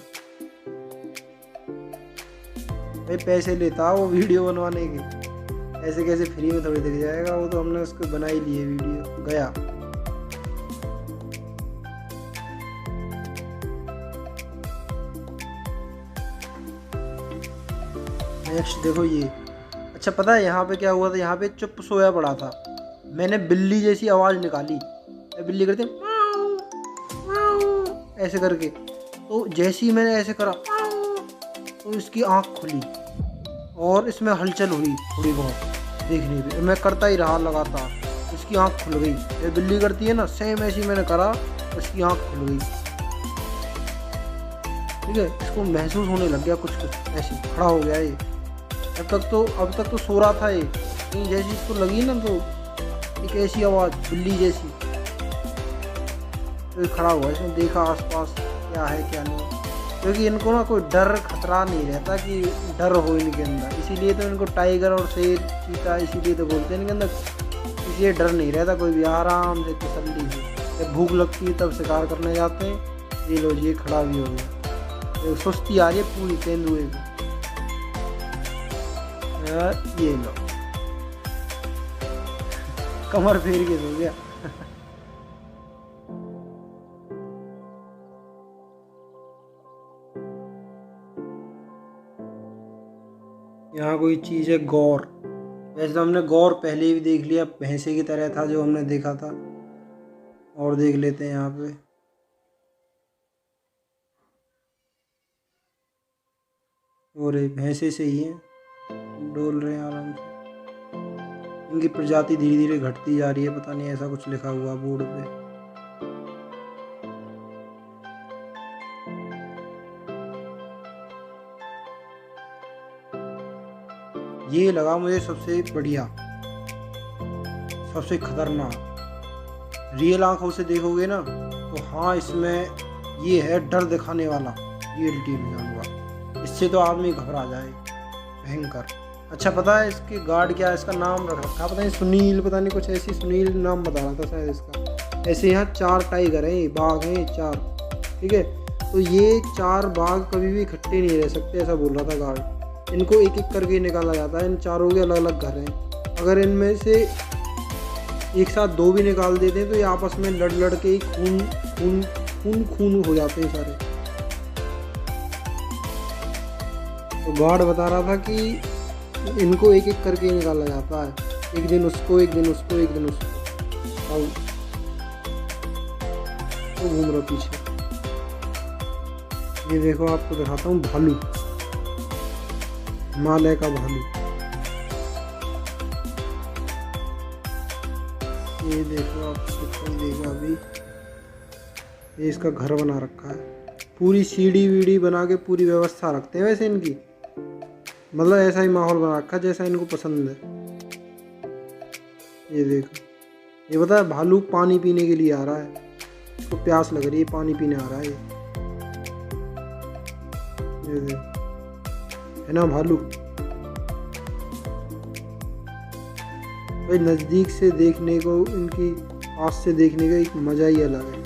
भाई पैसे लेता वो वीडियो बनवाने के, ऐसे कैसे फ्री में थोड़ी दिख जाएगा, वो तो हमने उसको बना ही लिए वीडियो, गया। नेक्स्ट देखो ये, अच्छा पता है यहाँ पे क्या हुआ था, यहाँ पे चुप सोया पड़ा था, मैंने बिल्ली जैसी आवाज़ निकाली, बिल्ली करते ऐसे करके, तो जैसे ही मैंने ऐसे करा तो इसकी आँख खुली और इसमें हलचल हुई थोड़ी बहुत देखने पे, मैं करता ही रहा लगातार, इसकी आँख खुल गई। ये बिल्ली करती है ना, सेम ऐसी मैंने करा, इसकी आँख खुल गई। ठीक है, इसको महसूस होने लग गया कुछ ऐसे, खड़ा हो गया ये। अब तक तो सो रहा था ये, नहीं जैसी इसको लगी ना तो एक ऐसी आवाज़ बिल्ली जैसी, तो खड़ा हुआ, इसने देखा आसपास क्या है क्या नहीं, क्योंकि इनको ना कोई डर खतरा नहीं रहता कि डर हो इनके अंदर, इसीलिए तो इनको टाइगर और शेर चीता इसीलिए तो बोलते हैं इनके अंदर, इसलिए डर नहीं रहता कोई भी, आराम से तसल्ली से। जब भूख लगती है तब शिकार करने जाते हैं। ये लो ये खड़ा भी हो गया, सुस्ती आ रही है पूरी तेंदुए की। ये लो कमर फेर के सो गया। यहाँ कोई चीज़ है गौर, वैसे तो हमने गौर पहले भी देख लिया, भैंसे की तरह था जो हमने देखा था, और देख लेते हैं यहाँ पे। और ये भैंसे से ही है, डोल रहे हैं आराम से। इनकी प्रजाति धीरे धीरे घटती जा रही है, पता नहीं ऐसा कुछ लिखा हुआ बोर्ड पे। ये लगा मुझे सबसे बढ़िया, सबसे खतरनाक। रियल आंखों से देखोगे ना तो हाँ, इसमें ये है डर दिखाने वाला रियलिटी में जानवर, इससे तो आदमी घबरा जाए, भयंकर। अच्छा पता है इसके गार्ड क्या है, इसका नाम रख रखा पता नहीं, सुनील, पता नहीं कुछ ऐसी, सुनील नाम बता रहा था शायद इसका। ऐसे यहाँ 4 टाइगर हैं, बाघ हैं 4, ठीक है। तो ये 4 बाघ कभी भी इकट्ठे नहीं रह सकते, ऐसा बोल रहा था गार्ड। इनको एक एक करके निकाला जाता है, इन चारों के अलग अलग घर हैं। अगर इनमें से एक साथ 2 भी निकाल देते हैं तो ये आपस में लड़ लड़ के ही खून खून खून खून हो जाते हैं सारे। तो गार्ड बता रहा था कि इनको एक एक करके निकाला जाता है, एक दिन उसको, एक दिन उसको, एक दिन उसको। अब तो घूम रहा पीछे। ये देखो आपको दिखाता हूँ भालू, हिमालय का भालू। ये देखो आपको दिखाई देगा अभी, ये इसका घर बना रखा है, पूरी सीढ़ी वीढ़ी बना के पूरी व्यवस्था रखते हैं वैसे इनकी, मतलब ऐसा ही माहौल बना रखा जैसा इनको पसंद है। ये देखो, ये पता है भालू पानी पीने के लिए आ रहा है, इसको प्यास लग रही है, पानी पीने आ रहा है ये देखो, है ना भालू। भाई नज़दीक से देखने को, इनकी पास से देखने का एक मज़ा ही अलग है।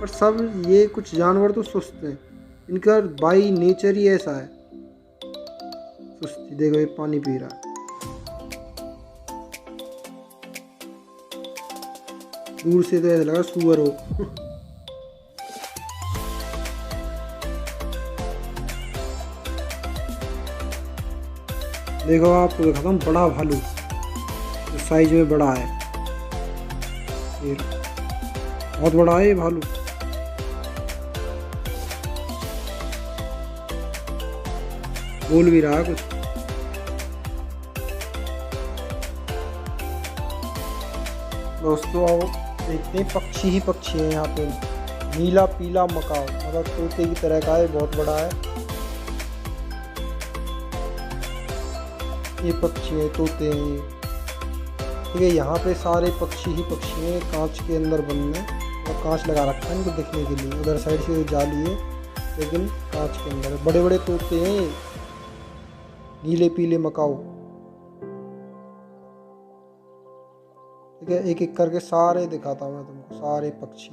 पर सब ये कुछ जानवर तो सुस्त हैं, इनका बाई नेचर ही ऐसा है सुस्ती। देखो ये पानी पी रहा है, दूर से तो ऐसा लगा सुअर हो। देखो आपको दिखाता हूँ बड़ा भालू, जो साइज में बड़ा है, ये बहुत बड़ा है ये भालू। बोल भी रहा है कुछ। दोस्तों आओ देखते हैं, पक्षी ही पक्षी है यहाँ पे। नीला पीला मकाओ, मतलब तोते की तरह का है, बहुत बड़ा है ये पक्षी है, तोते हैं ये, ठीक है। यहाँ पे सारे पक्षी ही पक्षी हैं, कांच के अंदर बंद है, और कांच लगा रखा है इनको दिखने के लिए। उधर साइड से जाली है लेकिन कांच के अंदर बड़े बड़े तोते हैं, नीले पीले मकाओ, ठीक है। एक एक करके सारे दिखाता हूँ मैं तुमको, सारे पक्षी,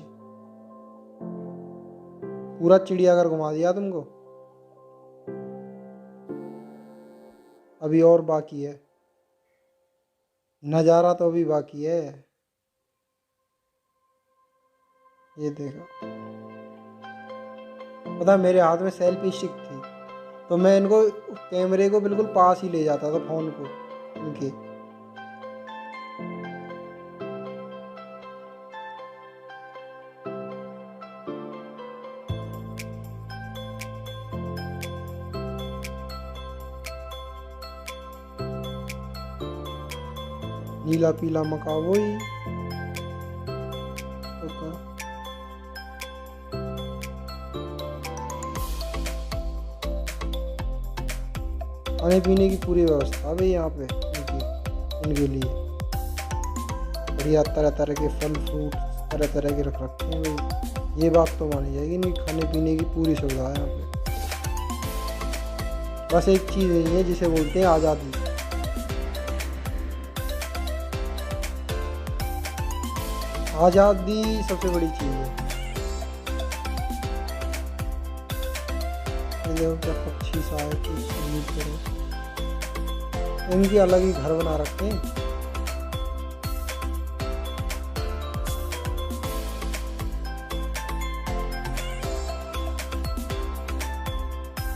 पूरा चिड़ियाघर घुमा दिया तुमको। अभी और बाकी है, नज़ारा तो अभी बाकी है। ये देखो, पता मेरे हाथ में सेल्फी स्टिक थी तो मैं इनको कैमरे को बिल्कुल पास ही ले जाता था, फोन को इनके। नीला पीला मकाओ वही खाने पीने की पूरी व्यवस्था है भाई यहाँ पे। उनके लिए बढ़िया तरह तरह के फल फ्रूट तरह तरह के रख रखे हैं भाई। ये बात तो मानी जाएगी, नहीं खाने पीने की पूरी सुविधा है यहाँ पे। बस एक चीज़ नहीं है जिसे बोलते हैं आज़ादी। आज़ादी सबसे बड़ी चीज़ है। देखो क्या पक्षी सा है कि इनकी अलग ही घर बना रखे हैं।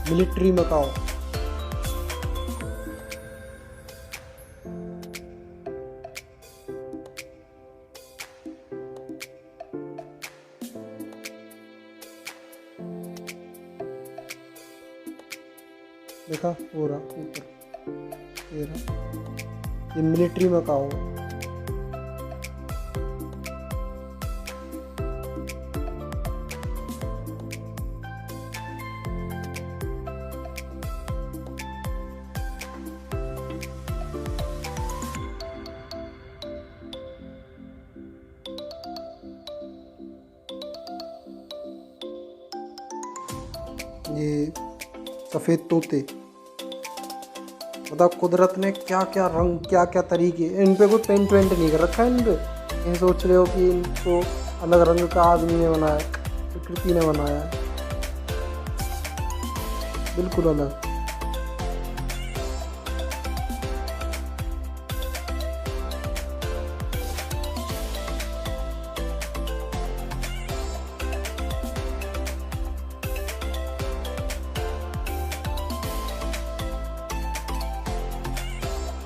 मिलिट्री मकाओ। देखा हो रहा ऊपर, ये रहा, ये मिलिट्री मकाओ। ये सफ़ेद तोते, मतलब कुदरत ने क्या क्या रंग क्या क्या तरीके, इन पे कोई पेंट वेंट नहीं कर रखा है इन पे। ये सोच रहे हो कि इनको अलग रंग का आदमी ने बनाया, प्रकृति ने बनाया है, बिल्कुल अलग।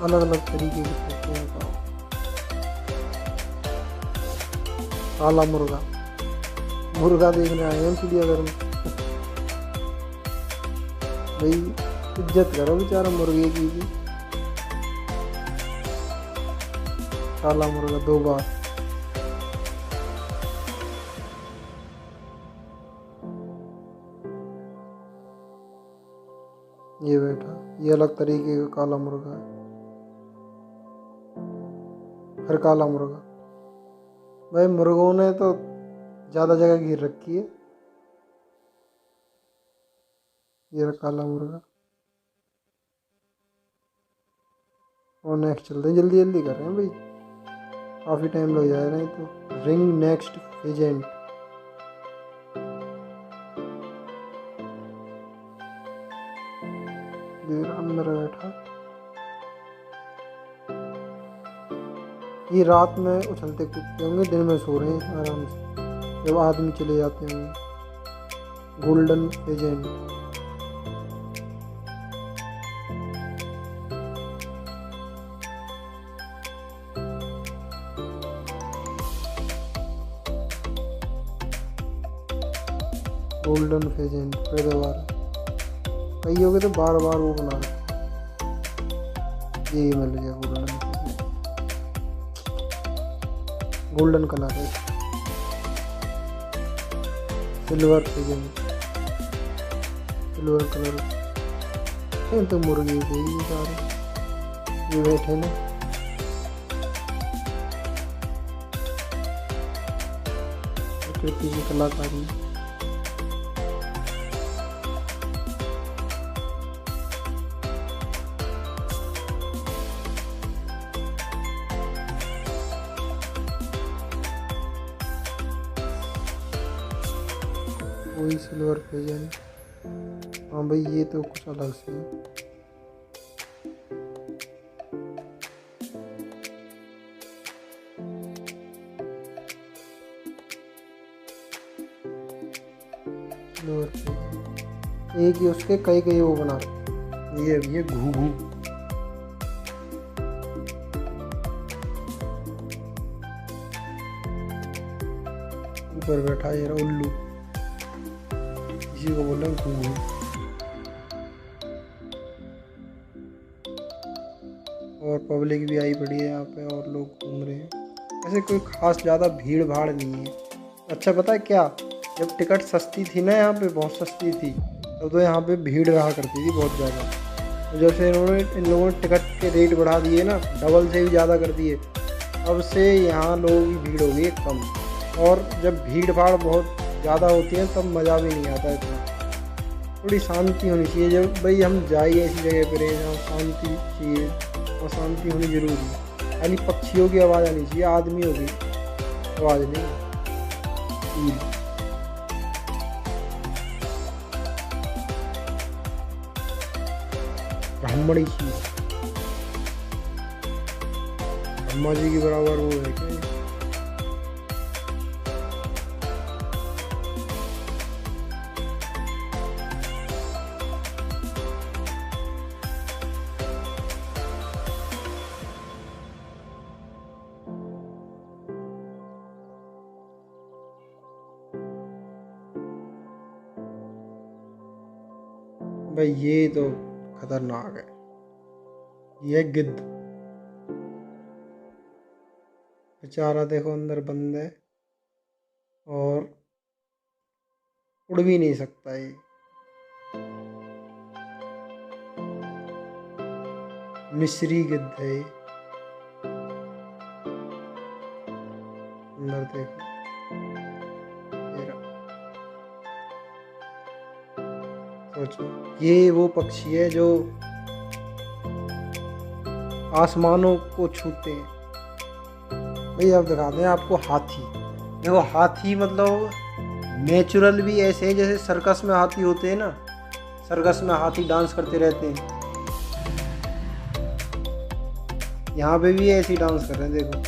अलग अलग तरीके के तोते हैं। काला मुर्गा, मुर्गा देखने आए हैं चिड़ियाघर में भाई। इज्जत करो बेचारा मुर्गे की भी। काला मुर्गा 2 बार। ये बैठा, ये अलग तरीके का काला मुर्गा है। फिर काला मुर्गा। भाई मुर्गों ने तो ज़्यादा जगह घेर रखी है। ये काला मुर्गा। और नेक्स्ट चलते हैं, जल्दी जल्दी कर रहे हैं भाई, काफ़ी टाइम लग जाएगा नहीं तो। Ring next pheasant. अंदर बैठा। ये रात में उछलते कूदते होंगे, दिन में सो रहे हैं आराम से जब आदमी चले जाते होंगे। Golden pheasant. गोल्डन फेजेंट फिर दोबारा। कई हो गए तो बार बार वो बना रहे। ये मिल गया गोल्डन फेजेंट। गोल्डन कलर है। Silver pheasant, silver colour. ये तो मुर्गे थे ये सारे, ये बैठे ना। प्रकृति की कलाकारी। वही सिल्वर फेजेंट। हाँ भाई ये तो कुछ अलग से है। Silver pheasant. एक ही उसके कई कई वो बना रहे। ये घूघू। ऊपर बैठा ये रहा उल्लू, इसी को बोल रहे हैं घूघू। और पब्लिक भी आई पड़ी है यहाँ पे और लोग घूम रहे हैं। ऐसे कोई खास ज़्यादा भीड़ भाड़ नहीं है। अच्छा पता है क्या, जब टिकट सस्ती थी ना यहाँ पे, बहुत सस्ती थी, तब तो यहाँ पे भीड़ रहा करती थी बहुत ज़्यादा। जब से इन लोगों ने टिकट के रेट बढ़ा दिए ना, डबल से भी ज़्यादा कर दिए, अब से यहाँ लोगों की भीड़ हो गई है कम। और जब भीड़ भाड़ बहुत ज़्यादा होती है तब मज़ा भी नहीं आता इतना। थोड़ी शांति होनी चाहिए। जब भाई हम जाइए ऐसी जगह पर जहाँ शांति चाहिए, और शांति होनी ज़रूरी है। खाली पक्षियों की आवाज़ आनी चाहिए, आदमियों की आवाज़ नहीं। ब्राह्मणी चीज ब्रह्मा जी के बराबर वो है क्या? भाई ये तो खतरनाक है। ये गिद्ध बेचारा देखो अंदर बंद है और उड़ भी नहीं सकता। ये मिस्री गिद्ध है। अंदर देखो, सोचो ये वो पक्षी है जो आसमानों को छूते हैं। भाई अब दिखाते हैं आपको हाथी। देखो हाथी मतलब नेचुरल भी ऐसे है जैसे सर्कस में हाथी होते हैं ना, सर्कस में हाथी डांस करते रहते हैं, यहाँ पे भी ऐसे ही डांस कर रहे हैं। देखो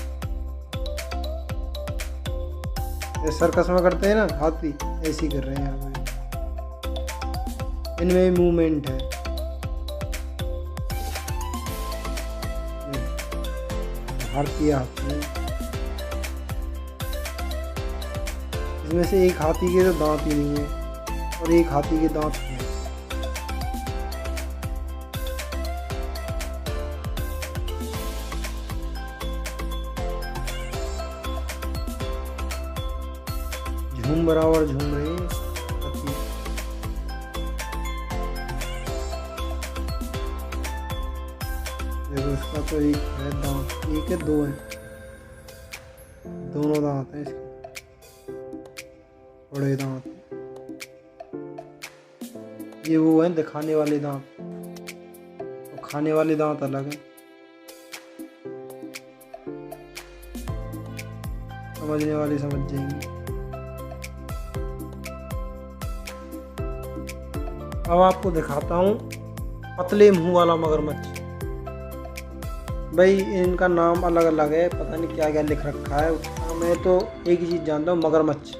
सर्कस में करते हैं ना हाथी, ऐसे ही कर रहे हैं यहाँ पे। इनमें मूवमेंट है। भारतीय हाथी, इसमें से एक हाथी के तो दांत ही नहीं है और एक हाथी के दांत हैं। झूम बराबर झूम रहे हैं हाथी। देखो इसका तो एक है दांत, एक है दो है, दोनों दांत हैं इसके, बड़े दांत। ये वो है दिखाने वाले दांत, तो खाने वाले दांत अलग हैं। समझने वाले समझ जाएंगे। अब आपको दिखाता हूँ पतले मुंह वाला मगरमच्छ। भाई इनका नाम अलग अलग है, पता नहीं क्या क्या लिख रखा है उसका। मैं तो एक ही चीज़ जानता हूँ, मगरमच्छ।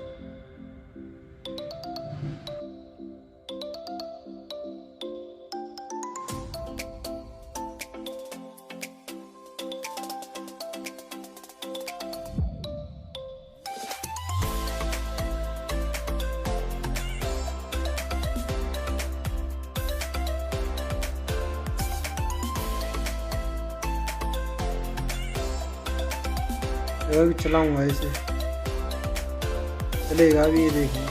मैं भी चलाऊंगा इसे, चलेगा अभी, ये देखिए।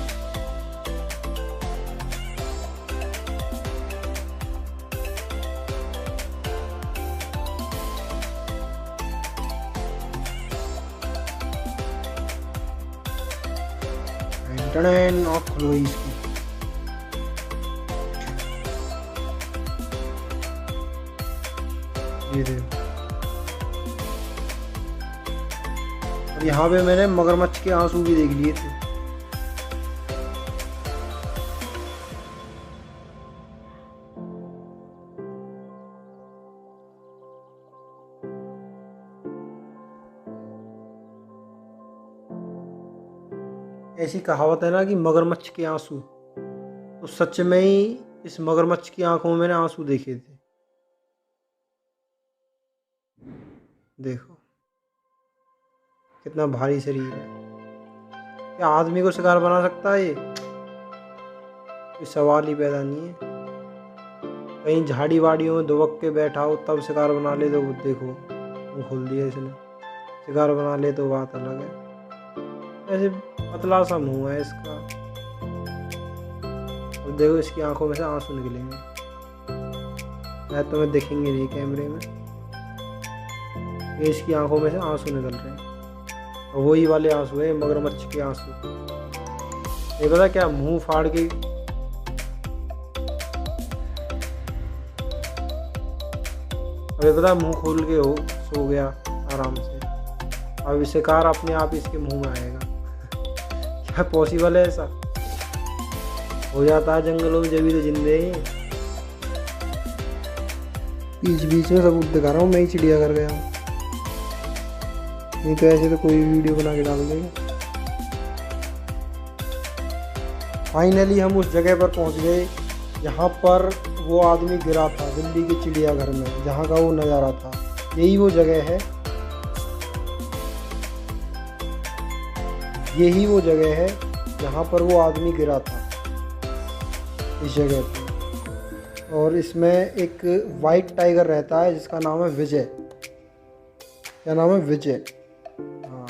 टन ऑफ खुलो इसकी। ये देखो, और यहाँ पे मैंने मगरमच्छ के आंसू भी देख लिए थे। ऐसी कहावत है ना कि मगरमच्छ के आंसू, तो सच में ही इस मगरमच्छ की आंखों में मैंने आंसू देखे थे। देखो कितना भारी शरीर है। क्या आदमी को शिकार बना सकता है ये? कोई सवाल ही पैदा नहीं है। कहीं झाड़ी वाड़ियों में दुबक के बैठा हो तब शिकार बना ले तो देखो मुँह खोल दिया इसने। शिकार बना ले तो बात अलग है। ऐसे पतला सा मुंह है इसका, और देखो इसकी आंखों में से आंसू निकलेंगे। शायद तुम्हें दिखेंगे नहीं कैमरे में। ये इसकी आंखों में से आंसू निकल रहे हैं, और वही वाले आंसू है मगरमच्छ के आंसू। ये पता क्या, मुंह फाड़ के अबे पता, मुंह खोल के हो सो गया आराम से। अब शिकार अपने आप इसके मुंह में आएगा। क्या पॉसिबल है ऐसा? हो जाता है जंगलों में, जब भी तो जिंदे हैं। बीच बीच में सब दिखा रहा हूँ, मैं ही चिड़ियाघर गया हूँ, नहीं तो ऐसे तो कोई वीडियो बना के डाल देगा। फाइनली हम उस जगह पर पहुँच गए जहाँ पर वो आदमी गिरा था, दिल्ली के चिड़ियाघर में, जहाँ का वो नज़ारा था। यही वो जगह है, यही वो जगह है जहाँ पर वो आदमी गिरा था, इस जगह पे। और इसमें एक वाइट टाइगर रहता है जिसका नाम है विजय। क्या नाम है? विजय। हाँ,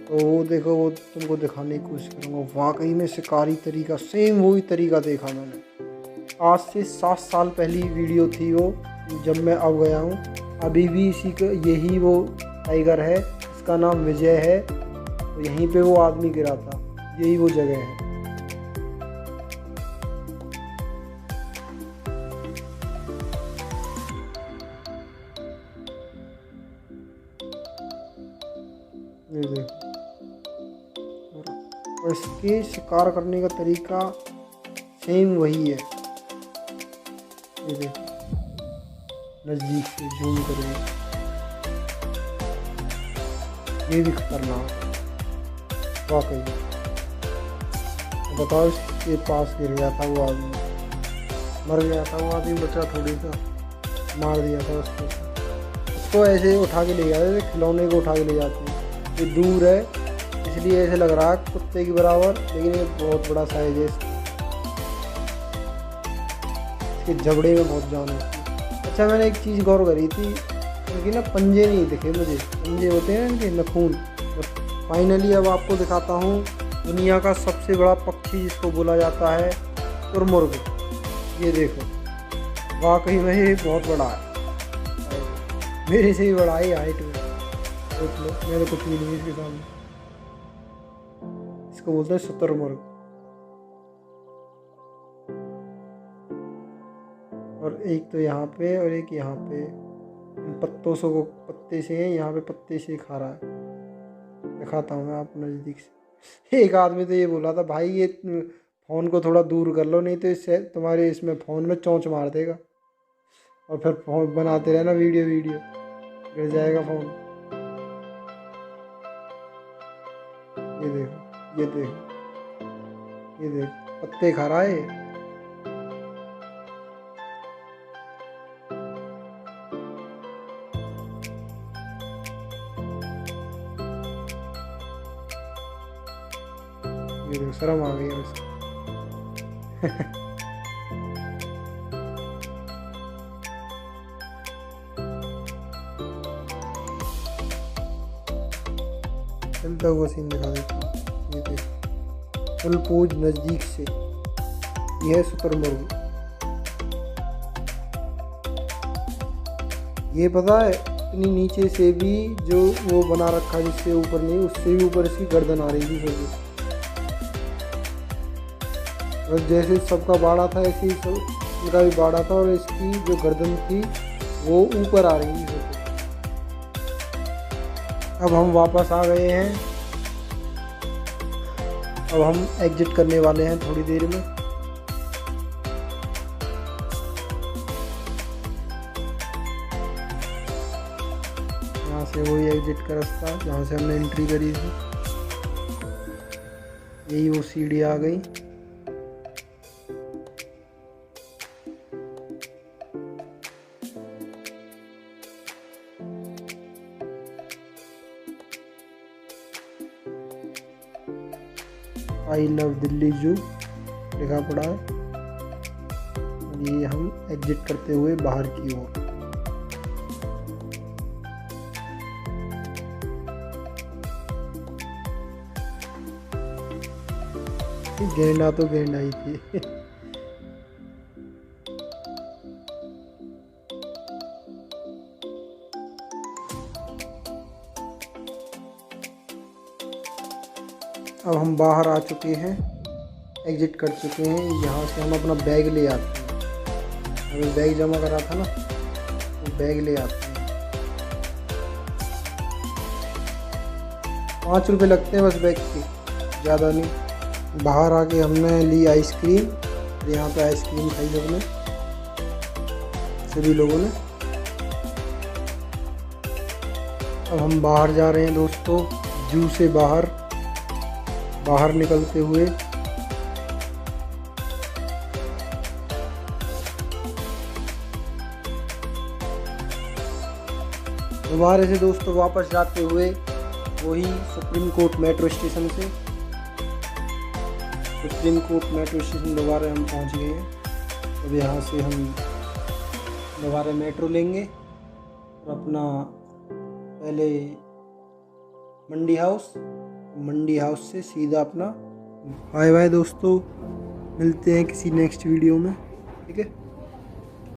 तो वो देखो, वो तुमको दिखाने की कोशिश करूँगा। वाकई में शिकारी तरीका, सेम वही तरीका देखा मैंने। आज से 7 साल पहली वीडियो थी वो, जब मैं अब गया हूँ। अभी भी इसी का यही वो टाइगर है, इसका नाम विजय है। तो यहीं पे वो आदमी गिरा था, यही वो जगह है। ये देखो, और इसके शिकार करने का तरीका सेम वही है। ये देखो, नज़दीक से जूम करेंगे, ये भी खतरनाक वाकई। बताओ, इसके पास गिर गया था वो आदमी, मर गया था वो आदमी, बचा थोड़ी सा, मार दिया था उसको ऐसे उठा के ले जाते थे, खिलौने को उठा के ले जाते हैं। ये दूर है इसलिए ऐसे लग रहा है कुत्ते के बराबर, लेकिन ये बहुत बड़ा साइज है इसका। इसके जबड़े में बहुत जान होती है। अच्छा, मैंने एक चीज़ गौर करी थी, इनके ना पंजे नहीं दिखे मुझे। पंजे होते हैं इनके, नाखून। फाइनली अब आपको दिखाता हूँ दुनिया का सबसे बड़ा पक्षी, जिसको बोला जाता है शुतुरमुर्ग। ये देखो, वाकई में ये बहुत बड़ा है, मेरे से भी बड़ा है हाइट में। सोच लो, मेरे कुछ भी नहीं इसके सामने। इसको बोलते हैं शुतुरमुर्ग। और एक तो यहाँ पे और एक यहाँ पे, पत्तों से, को पत्ते से है, यहाँ पे पत्ते से खा रहा है। दिखाता हूँ मैं आपको नज़दीक से। एक आदमी तो ये बोला था, भाई ये फ़ोन को थोड़ा दूर कर लो, नहीं तो इससे तुम्हारे इसमें फ़ोन में चोंच मार देगा, और फिर फ़ोन बनाते रहना वीडियो गिर जाएगा फ़ोन। ये देखो, ये देखो, ये देखो, पत्ते खा रहा है। ये देखो, शर्म आ गई है उसको। चलता हुआ सीन दिखा देता हूँ। ये देखो, फुल पोज नज़दीक से, यह है शुतुरमुर्ग। ये पता है, इतनी नीचे से भी जो वो बना रखा है, जिससे ऊपर नहीं, उससे भी ऊपर इसकी गर्दन आ रही थी सोचो। और जैसे सबका बाड़ा था, ऐसे ही सब इनका भी बाड़ा था, और इसकी जो गर्दन थी वो ऊपर आ रही थी। अब हम वापस आ गए हैं, अब हम एग्जिट करने वाले हैं थोड़ी देर में। यहाँ से वही एग्जिट का रास्ता जहाँ से हमने एंट्री करी थी, यही वो सीढ़ी आ गई। आई लव दिल्ली जू लिखा पड़ा है। ये हम एग्जिट करते हुए बाहर की ओर। गेंडा तो गेंडा ही थी। अब हम बाहर आ चुके हैं, एग्जिट कर चुके हैं। यहाँ से हम अपना बैग ले आते हैं। हमें बैग जमा करा था ना, तो बैग ले आते हैं। 5 रुपये लगते हैं बस बैग के, ज़्यादा नहीं। बाहर आके हमने ली आइसक्रीम। यहाँ पे आइसक्रीम खाई सबने, सभी लोगों ने। अब हम बाहर जा रहे हैं दोस्तों, जू से बाहर निकलते हुए। दोबारा से दोस्तों वापस जाते हुए वही सुप्रीम कोर्ट मेट्रो स्टेशन से, सुप्रीम कोर्ट मेट्रो स्टेशन दोबारा हम पहुंच गए हैं। अब यहाँ से हम दोबारा मेट्रो लेंगे और अपना पहले मंडी हाउस से सीधा अपना। बाय बाय दोस्तों, मिलते हैं किसी नेक्स्ट वीडियो में, ठीक है।